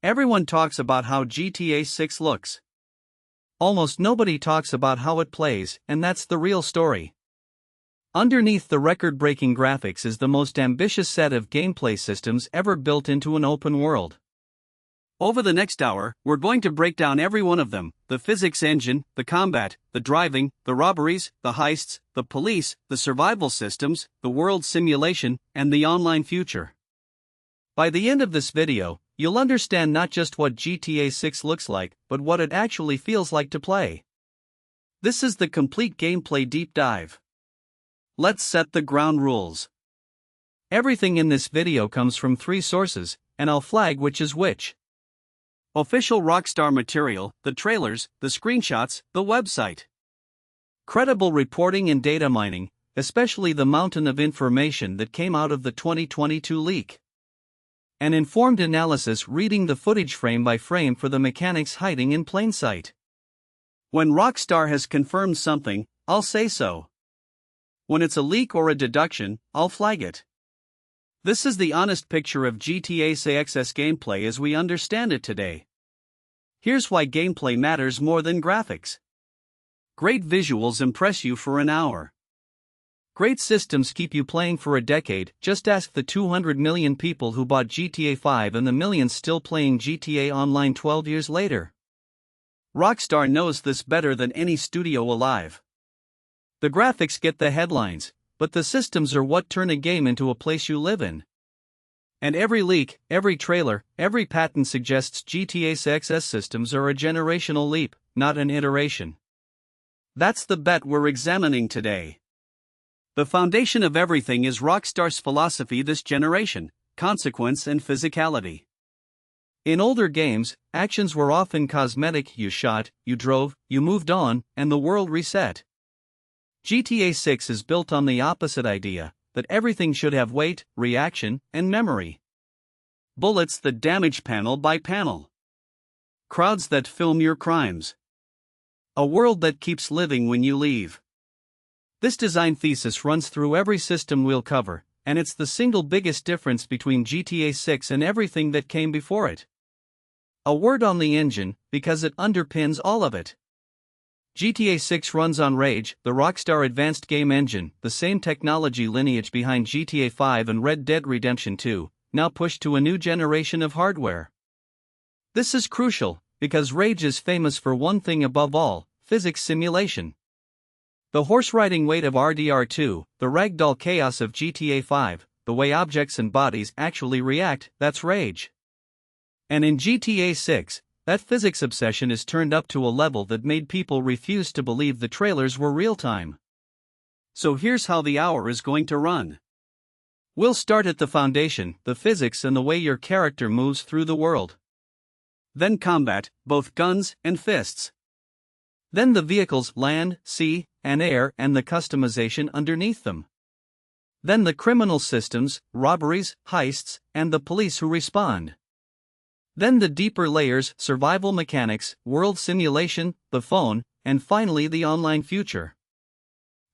Everyone talks about how GTA 6 looks. Almost nobody talks about how it plays, and that's the real story. Underneath the record-breaking graphics is the most ambitious set of gameplay systems ever built into an open world. Over the next hour, we're going to break down every one of them: the physics engine, the combat, the driving, the robberies, the heists, the police, the survival systems, the world simulation, and the online future. By the end of this video, you'll understand not just what GTA 6 looks like, but what it actually feels like to play. This is the complete gameplay deep dive. Let's set the ground rules. Everything in this video comes from 3 sources, and I'll flag which is which. Official Rockstar material, the trailers, the screenshots, the website. Credible reporting and data mining, especially the mountain of information that came out of the 2022 leak. An informed analysis reading the footage frame by frame for the mechanics hiding in plain sight. When Rockstar has confirmed something, I'll say so. When it's a leak or a deduction, I'll flag it. This is the honest picture of GTA 6's gameplay as we understand it today. Here's why gameplay matters more than graphics. Great visuals impress you for an hour. Great systems keep you playing for a decade. Just ask the 200 million people who bought GTA 5 and the millions still playing GTA Online 12 years later. Rockstar knows this better than any studio alive. The graphics get the headlines, but the systems are what turn a game into a place you live in. And every leak, every trailer, every patent suggests GTA 6's systems are a generational leap, not an iteration. That's the bet we're examining today. The foundation of everything is Rockstar's philosophy this generation: consequence and physicality. In older games, actions were often cosmetic: you shot, you drove, you moved on, and the world reset. GTA 6 is built on the opposite idea, that everything should have weight, reaction, and memory. Bullets that damage panel by panel. Crowds that film your crimes. A world that keeps living when you leave. This design thesis runs through every system we'll cover, and it's the single biggest difference between GTA 6 and everything that came before it. A word on the engine, because it underpins all of it. GTA 6 runs on Rage, the Rockstar Advanced Game Engine, the same technology lineage behind GTA 5 and Red Dead Redemption 2, now pushed to a new generation of hardware. This is crucial, because Rage is famous for one thing above all: physics simulation. The horse-riding weight of RDR2, the ragdoll chaos of GTA 5, the way objects and bodies actually react, that's Rage. And in GTA 6, that physics obsession is turned up to a level that made people refuse to believe the trailers were real-time. So here's how the hour is going to run. We'll start at the foundation, the physics and the way your character moves through the world. Then combat, both guns and fists. Then the vehicles, land, sea, and air, and the customization underneath them. Then the criminal systems, robberies, heists, and the police who respond. Then the deeper layers, survival mechanics, world simulation, the phone, and finally the online future.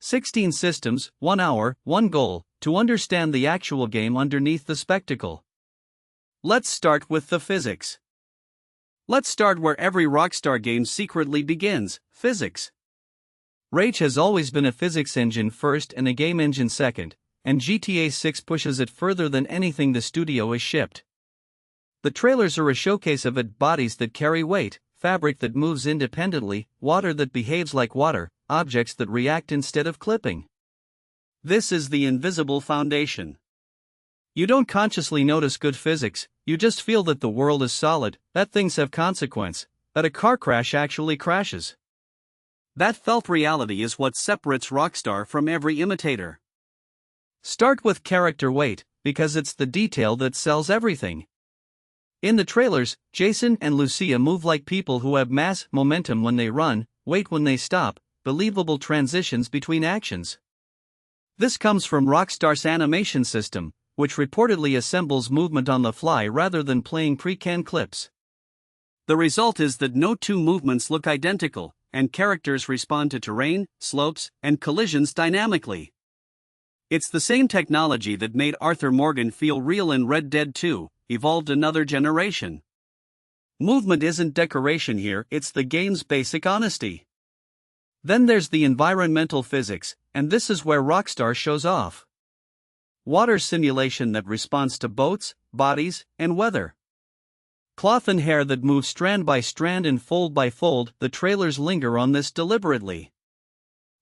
16 systems, 1 hour, 1 goal, to understand the actual game underneath the spectacle. Let's start with the physics. Let's start where every Rockstar game secretly begins: physics. Rage has always been a physics engine first and a game engine second, and GTA 6 pushes it further than anything the studio has shipped. The trailers are a showcase of it: bodies that carry weight, fabric that moves independently, water that behaves like water, objects that react instead of clipping. This is the invisible foundation. You don't consciously notice good physics, you just feel that the world is solid, that things have consequence, that a car crash actually crashes. That felt reality is what separates Rockstar from every imitator. Start with character weight, because it's the detail that sells everything. In the trailers, Jason and Lucia move like people who have mass momentum when they run, weight when they stop, believable transitions between actions. This comes from Rockstar's animation system, which reportedly assembles movement on the fly rather than playing pre-canned clips. The result is that no two movements look identical, and characters respond to terrain, slopes, and collisions dynamically. It's the same technology that made Arthur Morgan feel real in Red Dead 2, evolved another generation. Movement isn't decoration here, it's the game's basic honesty. Then there's the environmental physics, and this is where Rockstar shows off. Water simulation that responds to boats, bodies, and weather. Cloth and hair that move strand by strand and fold by fold, the trailers linger on this deliberately.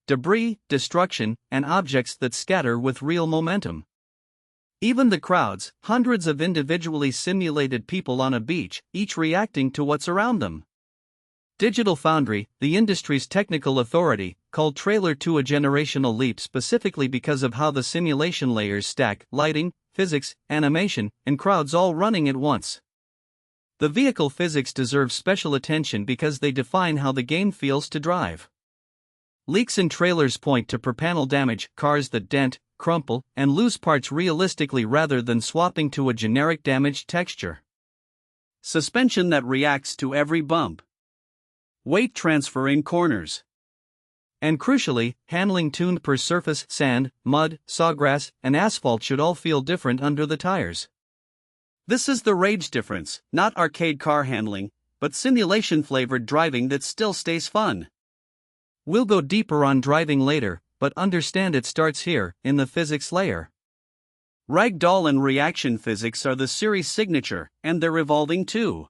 Debris, destruction, and objects that scatter with real momentum. Even the crowds, hundreds of individually simulated people on a beach, each reacting to what's around them. Digital Foundry, the industry's technical authority, called Trailer 2 a generational leap specifically because of how the simulation layers stack, lighting, physics, animation, and crowds all running at once. The vehicle physics deserve special attention because they define how the game feels to drive. Leaks in trailers point to per-panel damage, cars that dent, crumple, and lose parts realistically rather than swapping to a generic damaged texture. Suspension that reacts to every bump. Weight transfer in corners. And crucially, handling tuned per surface. Sand, mud, sawgrass, and asphalt should all feel different under the tires. This is the rage difference, not arcade car handling, but simulation-flavored driving that still stays fun. We'll go deeper on driving later, but understand it starts here, in the physics layer. Ragdoll and reaction physics are the series signature, and they're evolving too.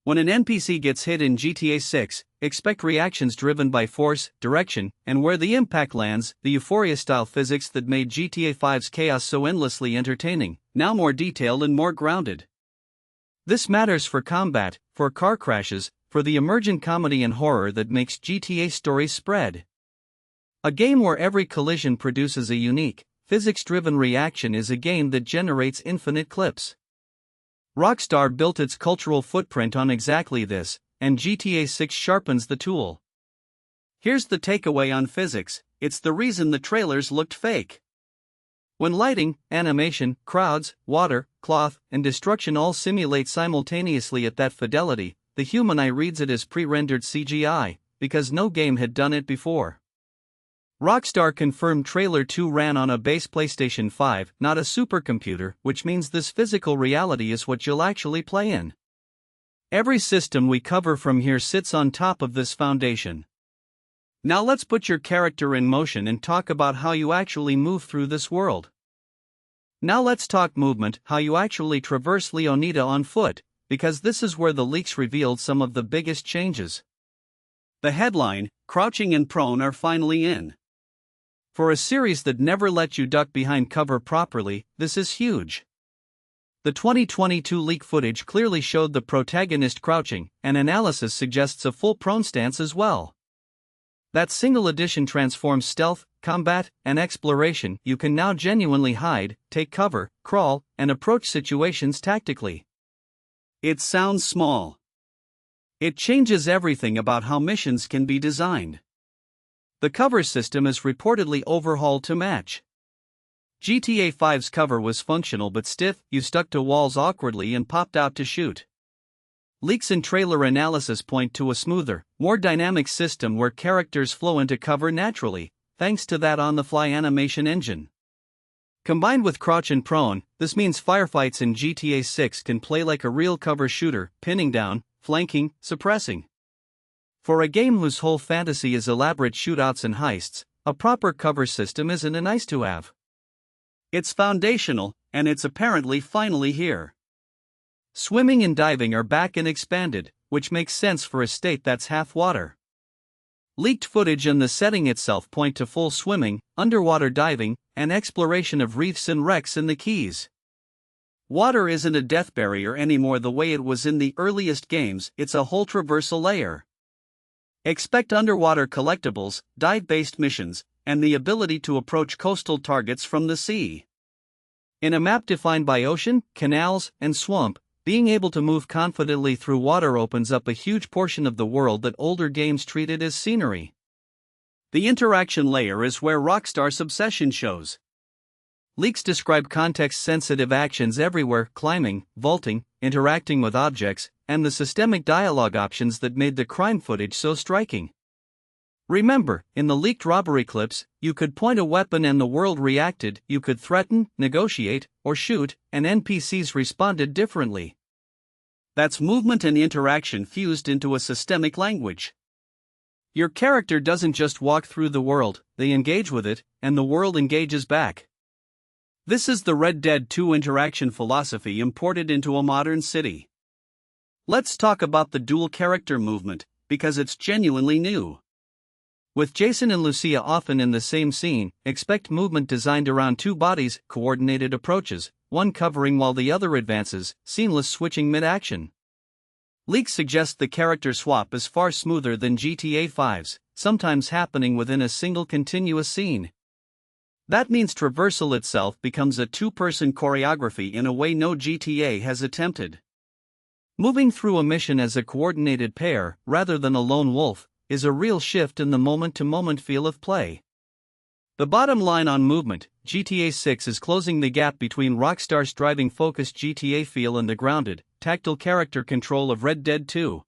When an NPC gets hit in GTA 6, expect reactions driven by force, direction, and where the impact lands, the Euphoria-style physics that made GTA 5's chaos so endlessly entertaining, now more detailed and more grounded. This matters for combat, for car crashes, for the emergent comedy and horror that makes GTA stories spread. A game where every collision produces a unique, physics-driven reaction is a game that generates infinite clips. Rockstar built its cultural footprint on exactly this, and GTA 6 sharpens the tool. Here's the takeaway on physics: it's the reason the trailers looked fake. When lighting, animation, crowds, water, cloth, and destruction all simulate simultaneously at that fidelity, the human eye reads it as pre-rendered CGI, because no game had done it before. Rockstar confirmed Trailer 2 ran on a base PlayStation 5, not a supercomputer, which means this physical reality is what you'll actually play in. Every system we cover from here sits on top of this foundation. Now let's put your character in motion and talk about how you actually move through this world. Now let's talk movement, how you actually traverse Leonida on foot, because this is where the leaks revealed some of the biggest changes. The headline, Crouching and Prone are finally in. For a series that never let you duck behind cover properly, this is huge. The 2022 leak footage clearly showed the protagonist crouching, and analysis suggests a full prone stance as well. That single addition transforms stealth, combat, and exploration. You can now genuinely hide, take cover, crawl, and approach situations tactically. It sounds small. It changes everything about how missions can be designed. The cover system is reportedly overhauled to match. GTA 5's cover was functional but stiff, you stuck to walls awkwardly and popped out to shoot. Leaks in trailer analysis point to a smoother, more dynamic system where characters flow into cover naturally, thanks to that on-the-fly animation engine. Combined with crouch and prone, this means firefights in GTA 6 can play like a real cover shooter, pinning down, flanking, suppressing. For a game whose whole fantasy is elaborate shootouts and heists, a proper cover system isn't a nice-to-have. It's foundational, and it's apparently finally here. Swimming and diving are back and expanded, which makes sense for a state that's half water. Leaked footage and the setting itself point to full swimming, underwater diving, and exploration of reefs and wrecks in the Keys. Water isn't a death barrier anymore the way it was in the earliest games, it's a whole traversal layer. Expect underwater collectibles, dive-based missions, and the ability to approach coastal targets from the sea. In a map defined by ocean, canals, and swamp, being able to move confidently through water opens up a huge portion of the world that older games treated as scenery. The interaction layer is where Rockstar's obsession shows. Leaks describe context-sensitive actions everywhere: climbing, vaulting, interacting with objects, and the systemic dialogue options that made the crime footage so striking. Remember, in the leaked robbery clips, you could point a weapon and the world reacted, you could threaten, negotiate, or shoot, and NPCs responded differently. That's movement and interaction fused into a systemic language. Your character doesn't just walk through the world, they engage with it, and the world engages back. This is the Red Dead 2 interaction philosophy imported into a modern city. Let's talk about the dual character movement, because it's genuinely new. With Jason and Lucia often in the same scene, expect movement designed around two bodies, coordinated approaches, one covering while the other advances, seamless switching mid-action. Leaks suggest the character swap is far smoother than GTA 5's, sometimes happening within a single continuous scene. That means traversal itself becomes a two-person choreography in a way no GTA has attempted. Moving through a mission as a coordinated pair, rather than a lone wolf, is a real shift in the moment-to-moment feel of play. The bottom line on movement, GTA 6 is closing the gap between Rockstar's driving-focused GTA feel and the grounded, tactile character control of Red Dead 2.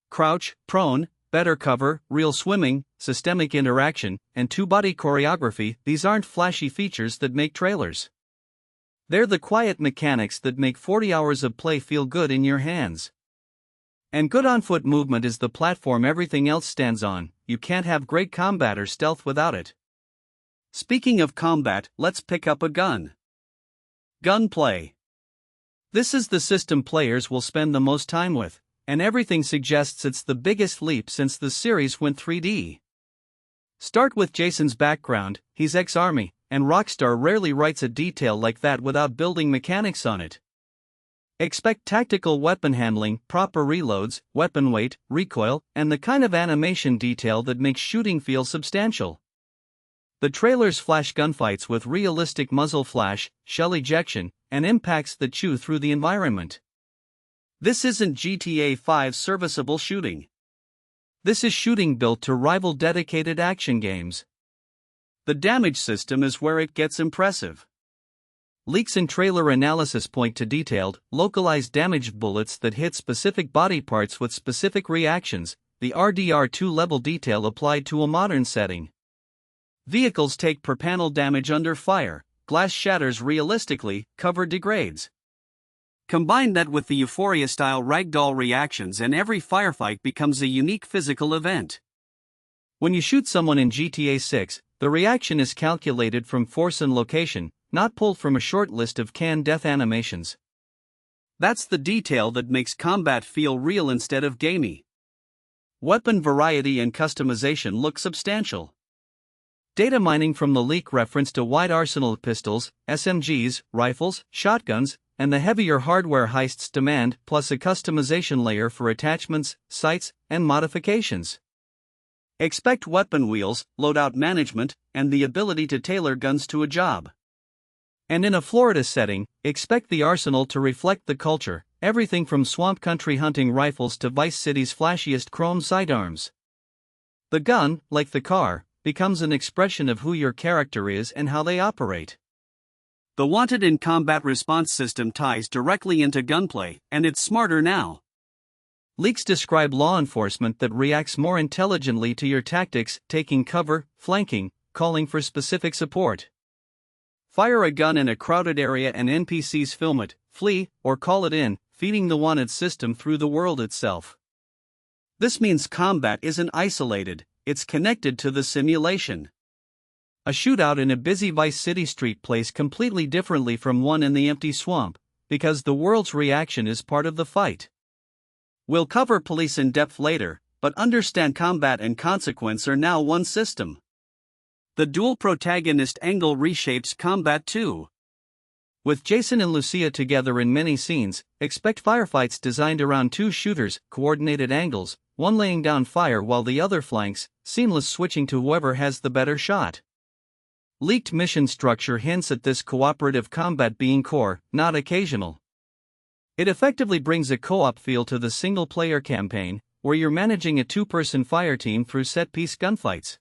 Crouch, prone, better cover, real swimming, systemic interaction, and two-body choreography, these aren't flashy features that make trailers. They're the quiet mechanics that make 40 hours of play feel good in your hands. And good on-foot movement is the platform everything else stands on. You can't have great combat or stealth without it. Speaking of combat, let's pick up a gun. Gunplay. This is the system players will spend the most time with, and everything suggests it's the biggest leap since the series went 3D. Start with Jason's background, he's ex-army, and Rockstar rarely writes a detail like that without building mechanics on it. Expect tactical weapon handling, proper reloads, weapon weight, recoil, and the kind of animation detail that makes shooting feel substantial. The trailers flash gunfights with realistic muzzle flash, shell ejection, and impacts that chew through the environment. This isn't GTA 5 serviceable shooting. This is shooting built to rival dedicated action games. The damage system is where it gets impressive. Leaks and trailer analysis point to detailed, localized damaged bullets that hit specific body parts with specific reactions, the RDR2 level detail applied to a modern setting. Vehicles take per panel damage under fire, glass shatters realistically, cover degrades. Combine that with the Euphoria-style ragdoll reactions and every firefight becomes a unique physical event. When you shoot someone in GTA 6, the reaction is calculated from force and location, not pulled from a short list of canned death animations. That's the detail that makes combat feel real instead of gamey. Weapon variety and customization look substantial. Data mining from the leak referenced a wide arsenal of pistols, SMGs, rifles, shotguns, and the heavier hardware heists demand, plus a customization layer for attachments, sights, and modifications. Expect weapon wheels, loadout management, and the ability to tailor guns to a job. And in a Florida setting, expect the arsenal to reflect the culture, everything from swamp country hunting rifles to Vice City's flashiest chrome sidearms. The gun, like the car, becomes an expression of who your character is and how they operate. The Wanted in Combat response system ties directly into gunplay, and it's smarter now. Leaks describe law enforcement that reacts more intelligently to your tactics, taking cover, flanking, calling for specific support. Fire a gun in a crowded area and NPCs film it, flee, or call it in, feeding the Wanted system through the world itself. This means combat isn't isolated, it's connected to the simulation. A shootout in a busy Vice City street plays completely differently from one in the empty swamp, because the world's reaction is part of the fight. We'll cover police in depth later, but understand combat and consequence are now one system. The dual protagonist angle reshapes combat too. With Jason and Lucia together in many scenes, expect firefights designed around two shooters, coordinated angles, one laying down fire while the other flanks, seamless switching to whoever has the better shot. Leaked mission structure hints at this cooperative combat being core, not occasional. It effectively brings a co-op feel to the single-player campaign, where you're managing a two-person fire team through set-piece gunfights.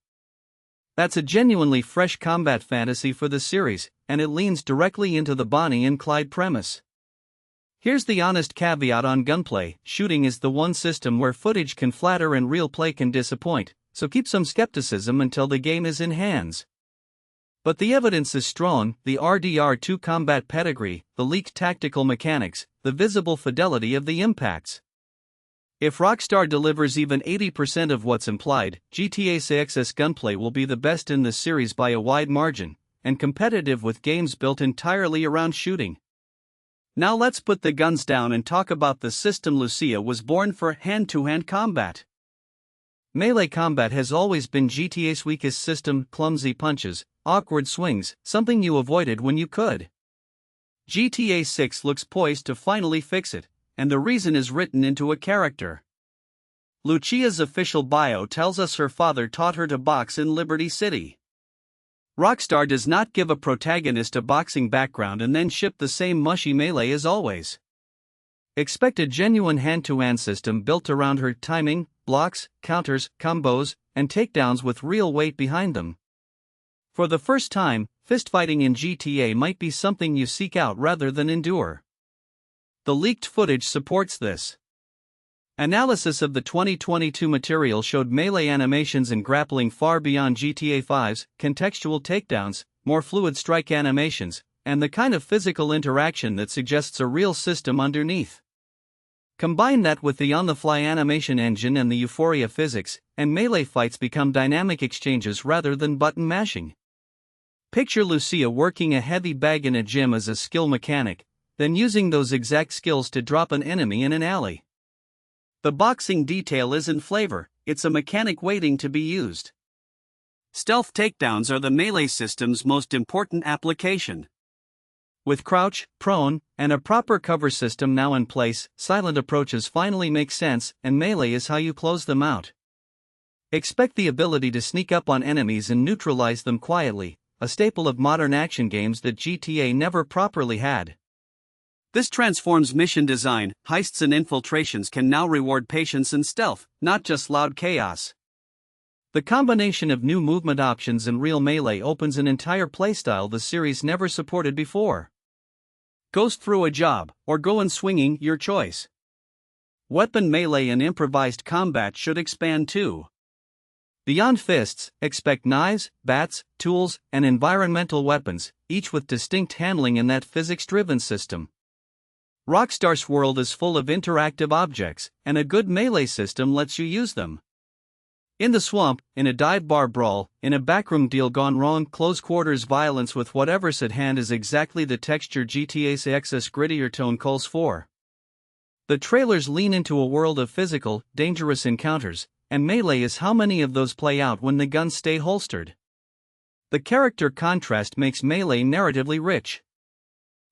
That's a genuinely fresh combat fantasy for the series, and it leans directly into the Bonnie and Clyde premise. Here's the honest caveat on gunplay: shooting is the one system where footage can flatter and real play can disappoint, so keep some skepticism until the game is in hands. But the evidence is strong: the RDR2 combat pedigree, the leaked tactical mechanics, the visible fidelity of the impacts. If Rockstar delivers even 80% of what's implied, GTA 6's gunplay will be the best in the series by a wide margin, and competitive with games built entirely around shooting. Now let's put the guns down and talk about the system. Lucia was born for hand-to-hand combat. Melee combat has always been GTA's weakest system: clumsy punches, awkward swings, something you avoided when you could. GTA 6 looks poised to finally fix it, and the reason is written into a character. Lucia's official bio tells us her father taught her to box in Liberty City. Rockstar does not give a protagonist a boxing background and then ship the same mushy melee as always. Expect a genuine hand-to-hand system built around her timing, blocks, counters, combos, and takedowns with real weight behind them. For the first time, fistfighting in GTA might be something you seek out rather than endure. The leaked footage supports this. Analysis of the 2022 material showed melee animations and grappling far beyond GTA 5's, contextual takedowns, more fluid strike animations, and the kind of physical interaction that suggests a real system underneath. Combine that with the on-the-fly animation engine and the Euphoria physics, and melee fights become dynamic exchanges rather than button mashing. Picture Lucia working a heavy bag in a gym as a skill mechanic, then using those exact skills to drop an enemy in an alley. The boxing detail isn't flavor, it's a mechanic waiting to be used. Stealth takedowns are the melee system's most important application. With crouch, prone, and a proper cover system now in place, silent approaches finally make sense, and melee is how you close them out. Expect the ability to sneak up on enemies and neutralize them quietly, a staple of modern action games that GTA never properly had. This transforms mission design. Heists and infiltrations can now reward patience and stealth, not just loud chaos. The combination of new movement options and real melee opens an entire playstyle the series never supported before. Ghost through a job, or go in swinging, your choice. Weapon melee and improvised combat should expand too. Beyond fists, expect knives, bats, tools, and environmental weapons, each with distinct handling in that physics-driven system. Rockstar's world is full of interactive objects, and a good melee system lets you use them. In the swamp, in a dive bar brawl, in a backroom deal gone wrong, close quarters violence with whatever's at hand is exactly the texture GTA 6's grittier tone calls for. The trailers lean into a world of physical, dangerous encounters, and melee is how many of those play out when the guns stay holstered. The character contrast makes melee narratively rich.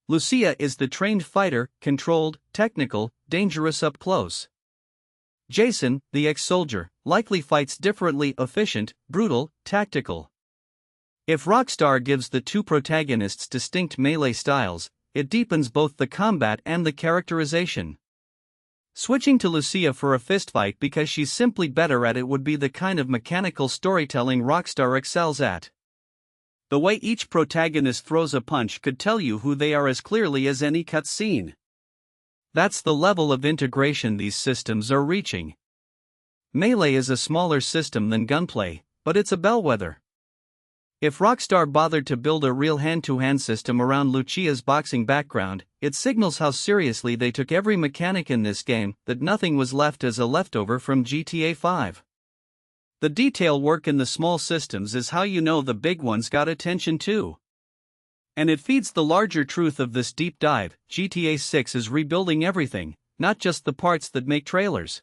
Lucia is the trained fighter, controlled, technical, dangerous up close. Jason, the ex-soldier, likely fights differently, efficient, brutal, tactical. If Rockstar gives the two protagonists distinct melee styles, it deepens both the combat and the characterization. Switching to Lucia for a fistfight because she's simply better at it would be the kind of mechanical storytelling Rockstar excels at. The way each protagonist throws a punch could tell you who they are as clearly as any cutscene. That's the level of integration these systems are reaching. Melee is a smaller system than gunplay, but it's a bellwether. If Rockstar bothered to build a real hand-to-hand system around Lucia's boxing background, it signals how seriously they took every mechanic in this game, that nothing was left as a leftover from GTA 5. The detail work in the small systems is how you know the big ones got attention too. And it feeds the larger truth of this deep dive: GTA 6 is rebuilding everything, not just the parts that make trailers.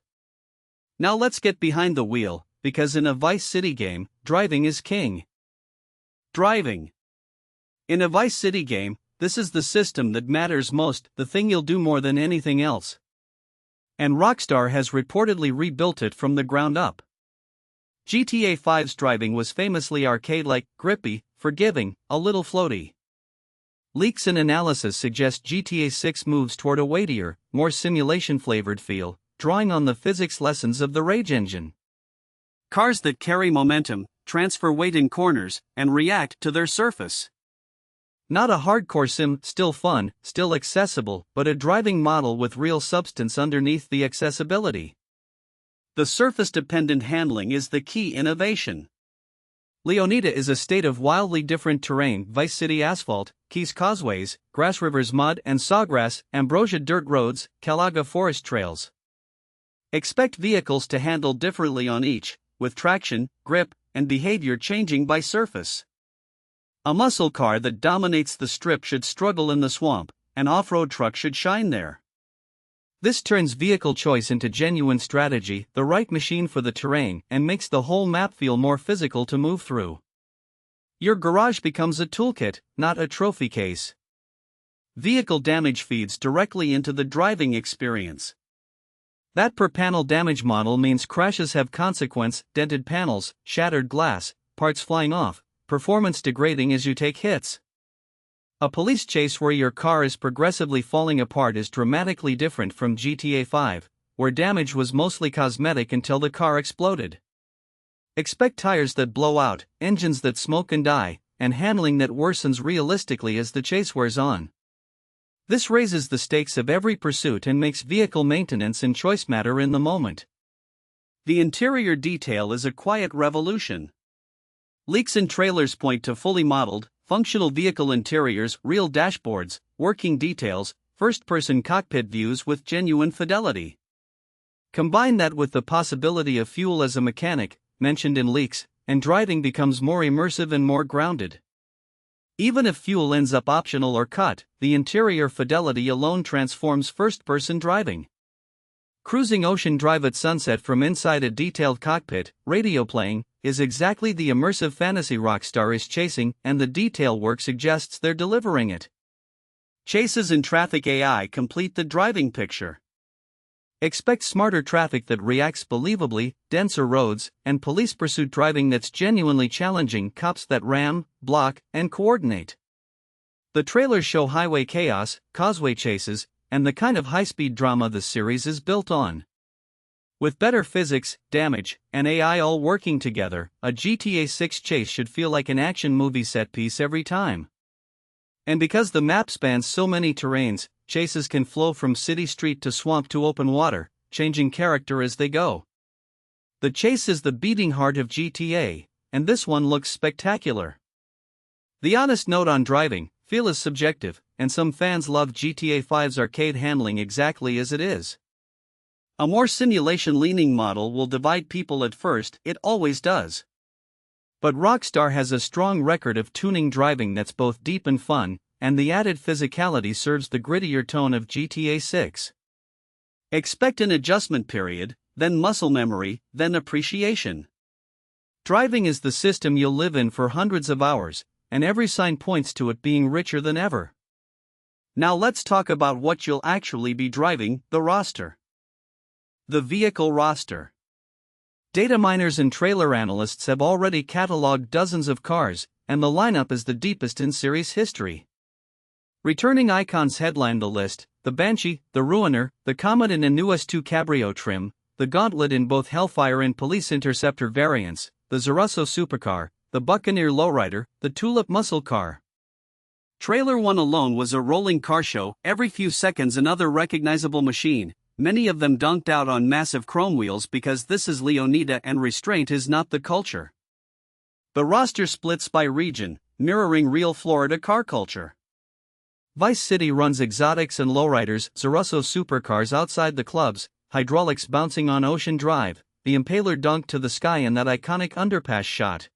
Now let's get behind the wheel, because in a Vice City game, driving is king. Driving. In a Vice City game, this is the system that matters most, the thing you'll do more than anything else. And Rockstar has reportedly rebuilt it from the ground up. GTA 5's driving was famously arcade-like, grippy, forgiving, a little floaty. Leaks and analysis suggest GTA 6 moves toward a weightier, more simulation-flavored feel, drawing on the physics lessons of the Rage engine. Cars that carry momentum, transfer weight in corners, and react to their surface. Not a hardcore sim, still fun, still accessible, but a driving model with real substance underneath the accessibility. The surface-dependent handling is the key innovation. Leonida is a state of wildly different terrain: Vice City asphalt, Keys causeways, Grass Rivers mud and sawgrass, Ambrosia dirt roads, Calaga forest trails. Expect vehicles to handle differently on each, with traction, grip, and behavior changing by surface. A muscle car that dominates the strip should struggle in the swamp, an off-road truck should shine there. This turns vehicle choice into genuine strategy, the right machine for the terrain, and makes the whole map feel more physical to move through. Your garage becomes a toolkit, not a trophy case. Vehicle damage feeds directly into the driving experience. That per-panel damage model means crashes have consequence: dented panels, shattered glass, parts flying off, performance degrading as you take hits. A police chase where your car is progressively falling apart is dramatically different from GTA 5, where damage was mostly cosmetic until the car exploded. Expect tires that blow out, engines that smoke and die, and handling that worsens realistically as the chase wears on. This raises the stakes of every pursuit and makes vehicle maintenance and choice matter in the moment. The interior detail is a quiet revolution. Leaks and trailers point to fully modeled, functional vehicle interiors, real dashboards, working details, first-person cockpit views with genuine fidelity. Combine that with the possibility of fuel as a mechanic, mentioned in leaks, and driving becomes more immersive and more grounded. Even if fuel ends up optional or cut, the interior fidelity alone transforms first-person driving. Cruising Ocean Drive at sunset from inside a detailed cockpit, radio playing, is exactly the immersive fantasy Rockstar is chasing, and the detail work suggests they're delivering it. Chases and traffic AI complete the driving picture. Expect smarter traffic that reacts believably, denser roads, and police pursuit driving that's genuinely challenging, cops that ram, block, and coordinate. The trailers show highway chaos, causeway chases, and the kind of high-speed drama the series is built on. With better physics, damage, and AI all working together, a GTA 6 chase should feel like an action movie set piece every time. And because the map spans so many terrains, chases can flow from city street to swamp to open water, changing character as they go. The chase is the beating heart of GTA, and this one looks spectacular. The honest note on driving: feel is subjective, and some fans love GTA 5's arcade handling exactly as it is. A more simulation-leaning model will divide people at first, it always does. But Rockstar has a strong record of tuning driving that's both deep and fun, and the added physicality serves the grittier tone of GTA 6. Expect an adjustment period, then muscle memory, then appreciation. Driving is the system you'll live in for hundreds of hours, and every sign points to it being richer than ever. Now let's talk about what you'll actually be driving: the roster. The vehicle roster. Data miners and trailer analysts have already cataloged dozens of cars, and the lineup is the deepest in series history. Returning icons headline the list: the Banshee, the Ruiner, the Comet in a new S2 Cabrio trim, the Gauntlet in both Hellfire and Police Interceptor variants, the Zarusso Supercar, the Buccaneer Lowrider, the Tulip Muscle Car. Trailer 1 alone was a rolling car show, every few seconds another recognizable machine, many of them dunked out on massive chrome wheels because this is Leonida and restraint is not the culture. The roster splits by region, mirroring real Florida car culture. Vice City runs exotics and lowriders, Zarusso supercars outside the clubs, hydraulics bouncing on Ocean Drive, the Impaler dunked to the sky in that iconic underpass shot.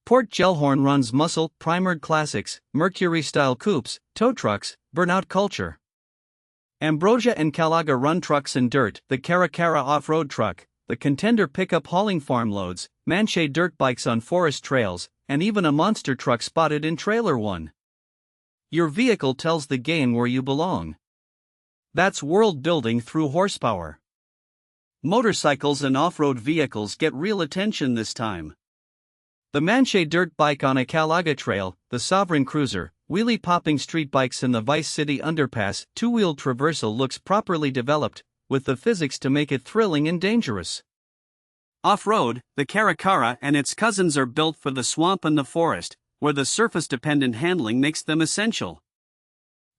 Port Gellhorn runs muscle, primered classics, Mercury-style coupes, tow trucks, burnout culture. Ambrosia and Calaga run trucks and dirt, the Caracara off-road truck, the Contender pickup hauling farm loads, Manche dirt bikes on forest trails, and even a monster truck spotted in Trailer 1. Your vehicle tells the game where you belong. That's world building through horsepower. Motorcycles and off-road vehicles get real attention this time. The Manche dirt bike on a Calaga trail, the Sovereign Cruiser, wheelie-popping street bikes in the Vice City underpass, two-wheel traversal looks properly developed, with the physics to make it thrilling and dangerous. Off-road, the Caracara and its cousins are built for the swamp and the forest, where the surface-dependent handling makes them essential.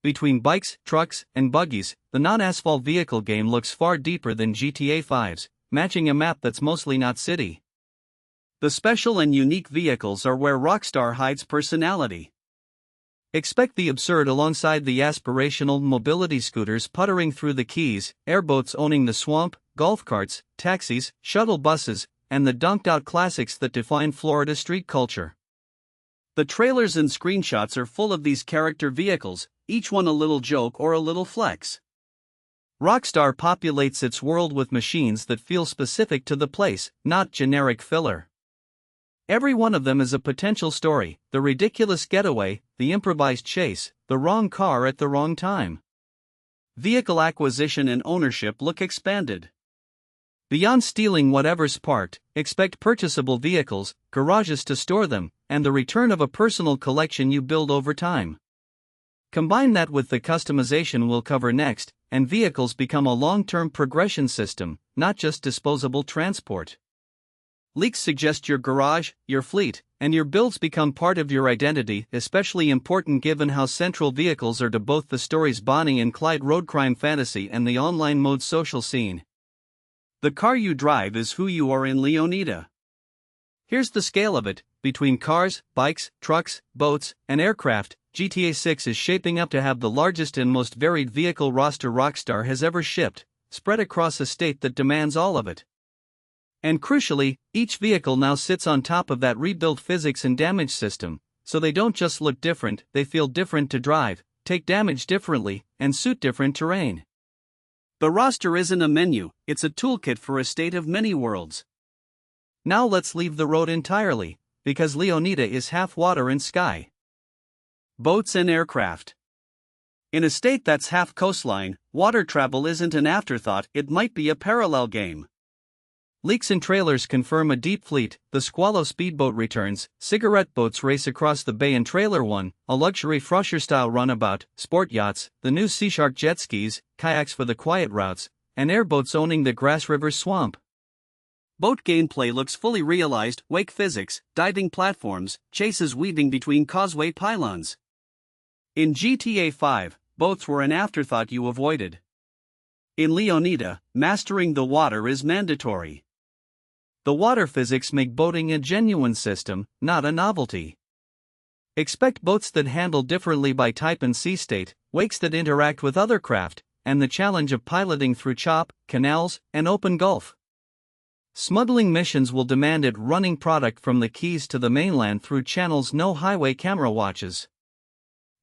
Between bikes, trucks, and buggies, the non-asphalt vehicle game looks far deeper than GTA 5's, matching a map that's mostly not city. The special and unique vehicles are where Rockstar hides personality. Expect the absurd alongside the aspirational mobility scooters puttering through the keys, airboats owning the swamp, golf carts, taxis, shuttle buses, and the dunked-out classics that define Florida street culture. The trailers and screenshots are full of these character vehicles, each one a little joke or a little flex. Rockstar populates its world with machines that feel specific to the place, not generic filler. Every one of them is a potential story: the ridiculous getaway, the improvised chase, the wrong car at the wrong time. Vehicle acquisition and ownership look expanded. Beyond stealing whatever's parked, expect purchasable vehicles, garages to store them, and the return of a personal collection you build over time. Combine that with the customization we'll cover next, and vehicles become a long-term progression system, not just disposable transport. Leaks suggest your garage, your fleet, and your builds become part of your identity, especially important given how central vehicles are to both the story's Bonnie and Clyde road crime fantasy and the online mode social scene. The car you drive is who you are in Leonida. Here's the scale of it: between cars, bikes, trucks, boats, and aircraft, GTA 6 is shaping up to have the largest and most varied vehicle roster Rockstar has ever shipped, spread across a state that demands all of it. And crucially, each vehicle now sits on top of that rebuilt physics and damage system, so they don't just look different, they feel different to drive, take damage differently, and suit different terrain. The roster isn't a menu, it's a toolkit for a state of many worlds. Now let's leave the road entirely, because Leonida is half water and sky. Boats and aircraft. In a state that's half coastline, water travel isn't an afterthought, it might be a parallel game. Leaks and trailers confirm a deep fleet, the Squallow speedboat returns, cigarette boats race across the bay in Trailer One, a luxury Frosher-style runabout, sport yachts, the new Sea Shark jet skis, kayaks for the quiet routes, and airboats owning the Grass River swamp. Boat gameplay looks fully realized: wake physics, diving platforms, chases weaving between causeway pylons. In GTA 5, boats were an afterthought you avoided. In Leonida, mastering the water is mandatory. The water physics make boating a genuine system, not a novelty. Expect boats that handle differently by type and sea state, wakes that interact with other craft, and the challenge of piloting through chop, canals, and open gulf. Smuggling missions will demand it running product from the Keys to the mainland through channels no highway camera watches.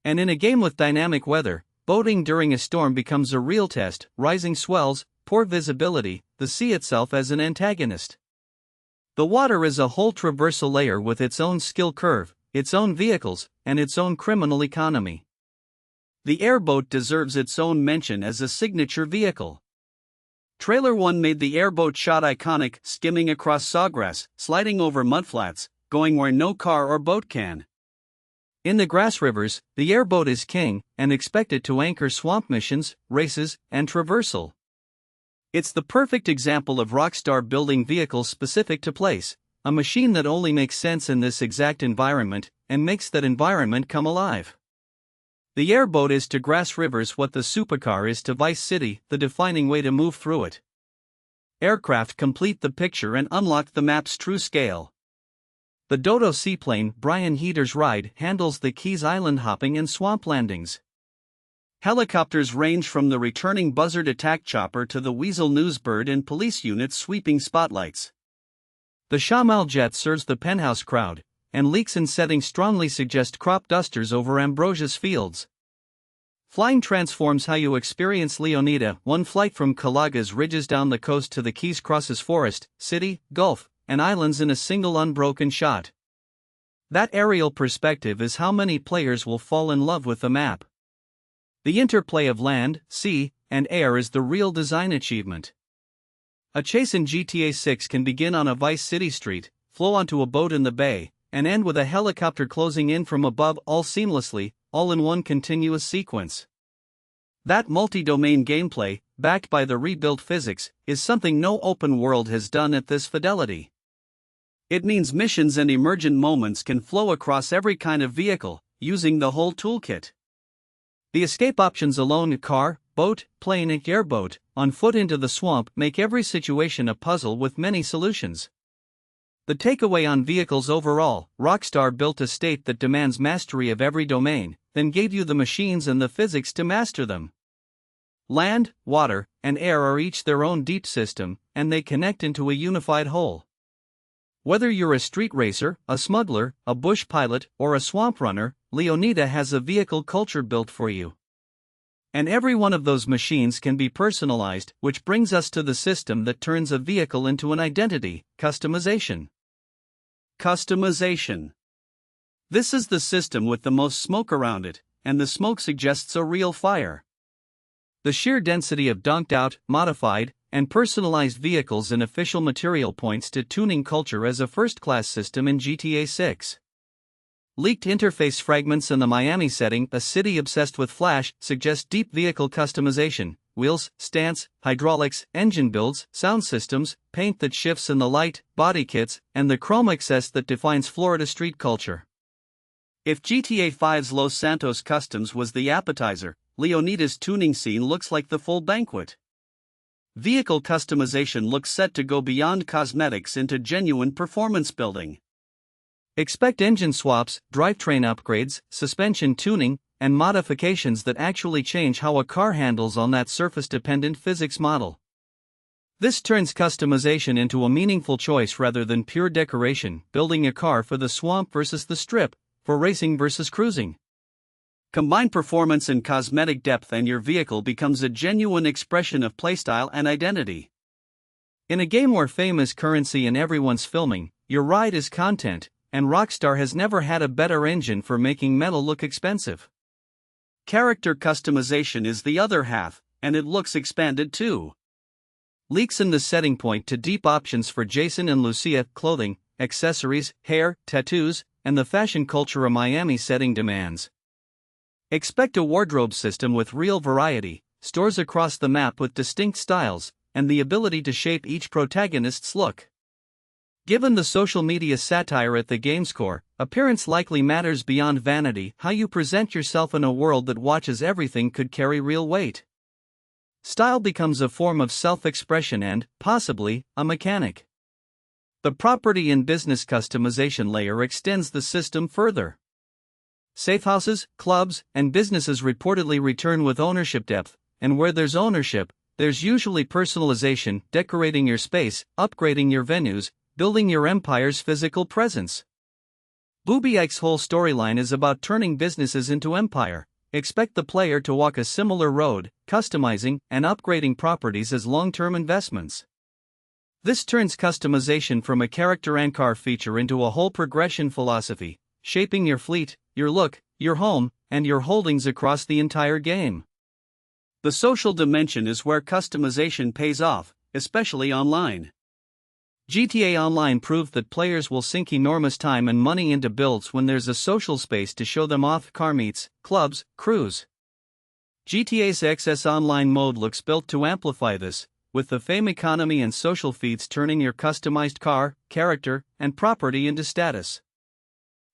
And in a game with dynamic weather, boating during a storm becomes a real test: rising swells, poor visibility, the sea itself as an antagonist. The water is a whole traversal layer with its own skill curve, its own vehicles, and its own criminal economy. The airboat deserves its own mention as a signature vehicle. Trailer One made the airboat shot iconic, skimming across sawgrass, sliding over mudflats, going where no car or boat can. In the Grass Rivers, the airboat is king, and expected to anchor swamp missions, races, and traversal. It's the perfect example of Rockstar building vehicles specific to place, a machine that only makes sense in this exact environment, and makes that environment come alive. The airboat is to Grass Rivers what the supercar is to Vice City, the defining way to move through it. Aircraft complete the picture and unlock the map's true scale. The Dodo seaplane, Brian Heater's ride, handles the Keys island hopping and swamp landings. Helicopters range from the returning Buzzard attack chopper to the Weasel newsbird and police units sweeping spotlights. The Shamal jet serves the penthouse crowd, and leaks and settings strongly suggest crop dusters over Ambrosia's fields. Flying transforms how you experience Leonida. One flight from Calaga's ridges down the coast to the Keys crosses forest, city, gulf, and islands in a single unbroken shot. That aerial perspective is how many players will fall in love with the map. The interplay of land, sea, and air is the real design achievement. A chase in GTA 6 can begin on a Vice City street, flow onto a boat in the bay, and end with a helicopter closing in from above, all seamlessly, all in one continuous sequence. That multi-domain gameplay, backed by the rebuilt physics, is something no open world has done at this fidelity. It means missions and emergent moments can flow across every kind of vehicle, using the whole toolkit. The escape options alone, car, boat, plane and airboat, on foot into the swamp, make every situation a puzzle with many solutions. The takeaway on vehicles overall: Rockstar built a state that demands mastery of every domain, then gave you the machines and the physics to master them. Land, water, and air are each their own deep system, and they connect into a unified whole. Whether you're a street racer, a smuggler, a bush pilot, or a swamp runner, Leonida has a vehicle culture built for you. And every one of those machines can be personalized, which brings us to the system that turns a vehicle into an identity: customization. Customization. This is the system with the most smoke around it, and the smoke suggests a real fire. The sheer density of donked out, modified, and personalized vehicles and official material points to tuning culture as a first-class system in GTA 6. Leaked interface fragments in the Miami setting, a city obsessed with Flash, suggest deep vehicle customization: wheels, stance, hydraulics, engine builds, sound systems, paint that shifts in the light, body kits, and the chrome excess that defines Florida street culture. If GTA 5's Los Santos Customs was the appetizer, Leonida's tuning scene looks like the full banquet. Vehicle customization looks set to go beyond cosmetics into genuine performance building. Expect engine swaps, drivetrain upgrades, suspension tuning, and modifications that actually change how a car handles on that surface-dependent physics model. This turns customization into a meaningful choice rather than pure decoration: building a car for the swamp versus the strip, for racing versus cruising. Combine performance and cosmetic depth and your vehicle becomes a genuine expression of playstyle and identity. In a game where fame is currency and everyone's filming, your ride is content, and Rockstar has never had a better engine for making metal look expensive. Character customization is the other half, and it looks expanded too. Leaks in the setting point to deep options for Jason and Lucia: clothing, accessories, hair, tattoos, and the fashion culture a Miami setting demands. Expect a wardrobe system with real variety, stores across the map with distinct styles, and the ability to shape each protagonist's look. Given the social media satire at the game's core, appearance likely matters beyond vanity. How you present yourself in a world that watches everything could carry real weight. Style becomes a form of self-expression and, possibly, a mechanic. The property and business customization layer extends the system further. Safehouses, clubs, and businesses reportedly return with ownership depth, and where there's ownership, there's usually personalization: decorating your space, upgrading your venues, building your empire's physical presence. Booby Ike's whole storyline is about turning businesses into empire. Expect the player to walk a similar road, customizing and upgrading properties as long-term investments. This turns customization from a character and car feature into a whole progression philosophy, shaping your fleet, your look, your home, and your holdings across the entire game. The social dimension is where customization pays off, especially online. GTA Online proved that players will sink enormous time and money into builds when there's a social space to show them off: car meets, clubs, crews. GTA's XS Online mode looks built to amplify this, with the fame economy and social feeds turning your customized car, character, and property into status.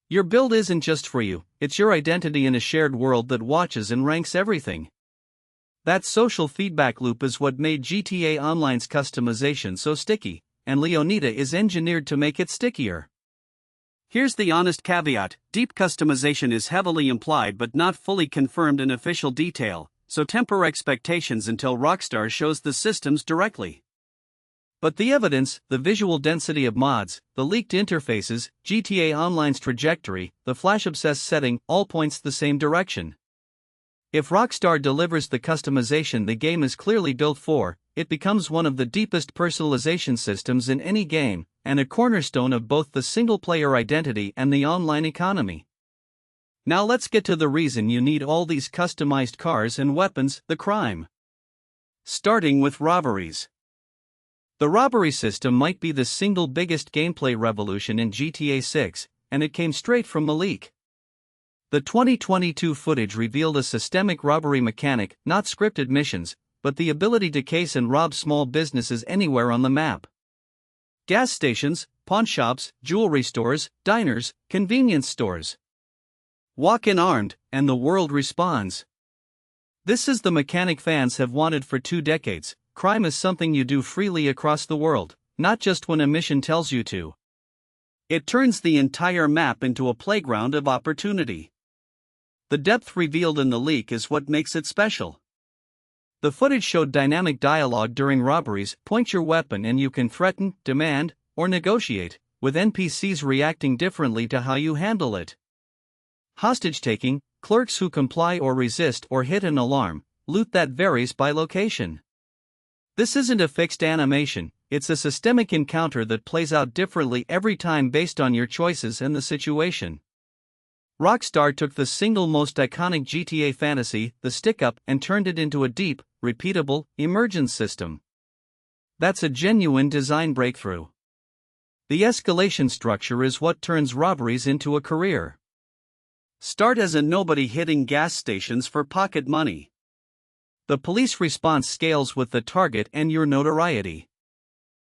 Your build isn't just for you, it's your identity in a shared world that watches and ranks everything. That social feedback loop is what made GTA Online's customization so sticky, and Leonida is engineered to make it stickier. Here's the honest caveat: deep customization is heavily implied but not fully confirmed in official detail, so temper expectations until Rockstar shows the systems directly. But the evidence, the visual density of mods, the leaked interfaces, GTA Online's trajectory, the Flash-obsessed setting, all points the same direction. If Rockstar delivers the customization the game is clearly built for, it becomes one of the deepest personalization systems in any game, and a cornerstone of both the single-player identity and the online economy. Now let's get to the reason you need all these customized cars and weapons: the crime. Starting with robberies. The robbery system might be the single biggest gameplay revolution in GTA 6, and it came straight from the leak. The 2022 footage revealed a systemic robbery mechanic: not scripted missions, but the ability to case and rob small businesses anywhere on the map. Gas stations, pawn shops, jewelry stores, diners, convenience stores. Walk in armed, and the world responds. This is the mechanic fans have wanted for 2 decades. Crime is something you do freely across the world, not just when a mission tells you to. It turns the entire map into a playground of opportunity. The depth revealed in the leak is what makes it special. The footage showed dynamic dialogue during robberies. Point your weapon and you can threaten, demand, or negotiate, with NPCs reacting differently to how you handle it. Hostage taking, clerks who comply or resist or hit an alarm, loot that varies by location. This isn't a fixed animation, it's a systemic encounter that plays out differently every time based on your choices and the situation. Rockstar took the single most iconic GTA fantasy, the stick-up, and turned it into a deep, repeatable, emergence system. That's a genuine design breakthrough. The escalation structure is what turns robberies into a career. Start as a nobody hitting gas stations for pocket money. The police response scales with the target and your notoriety.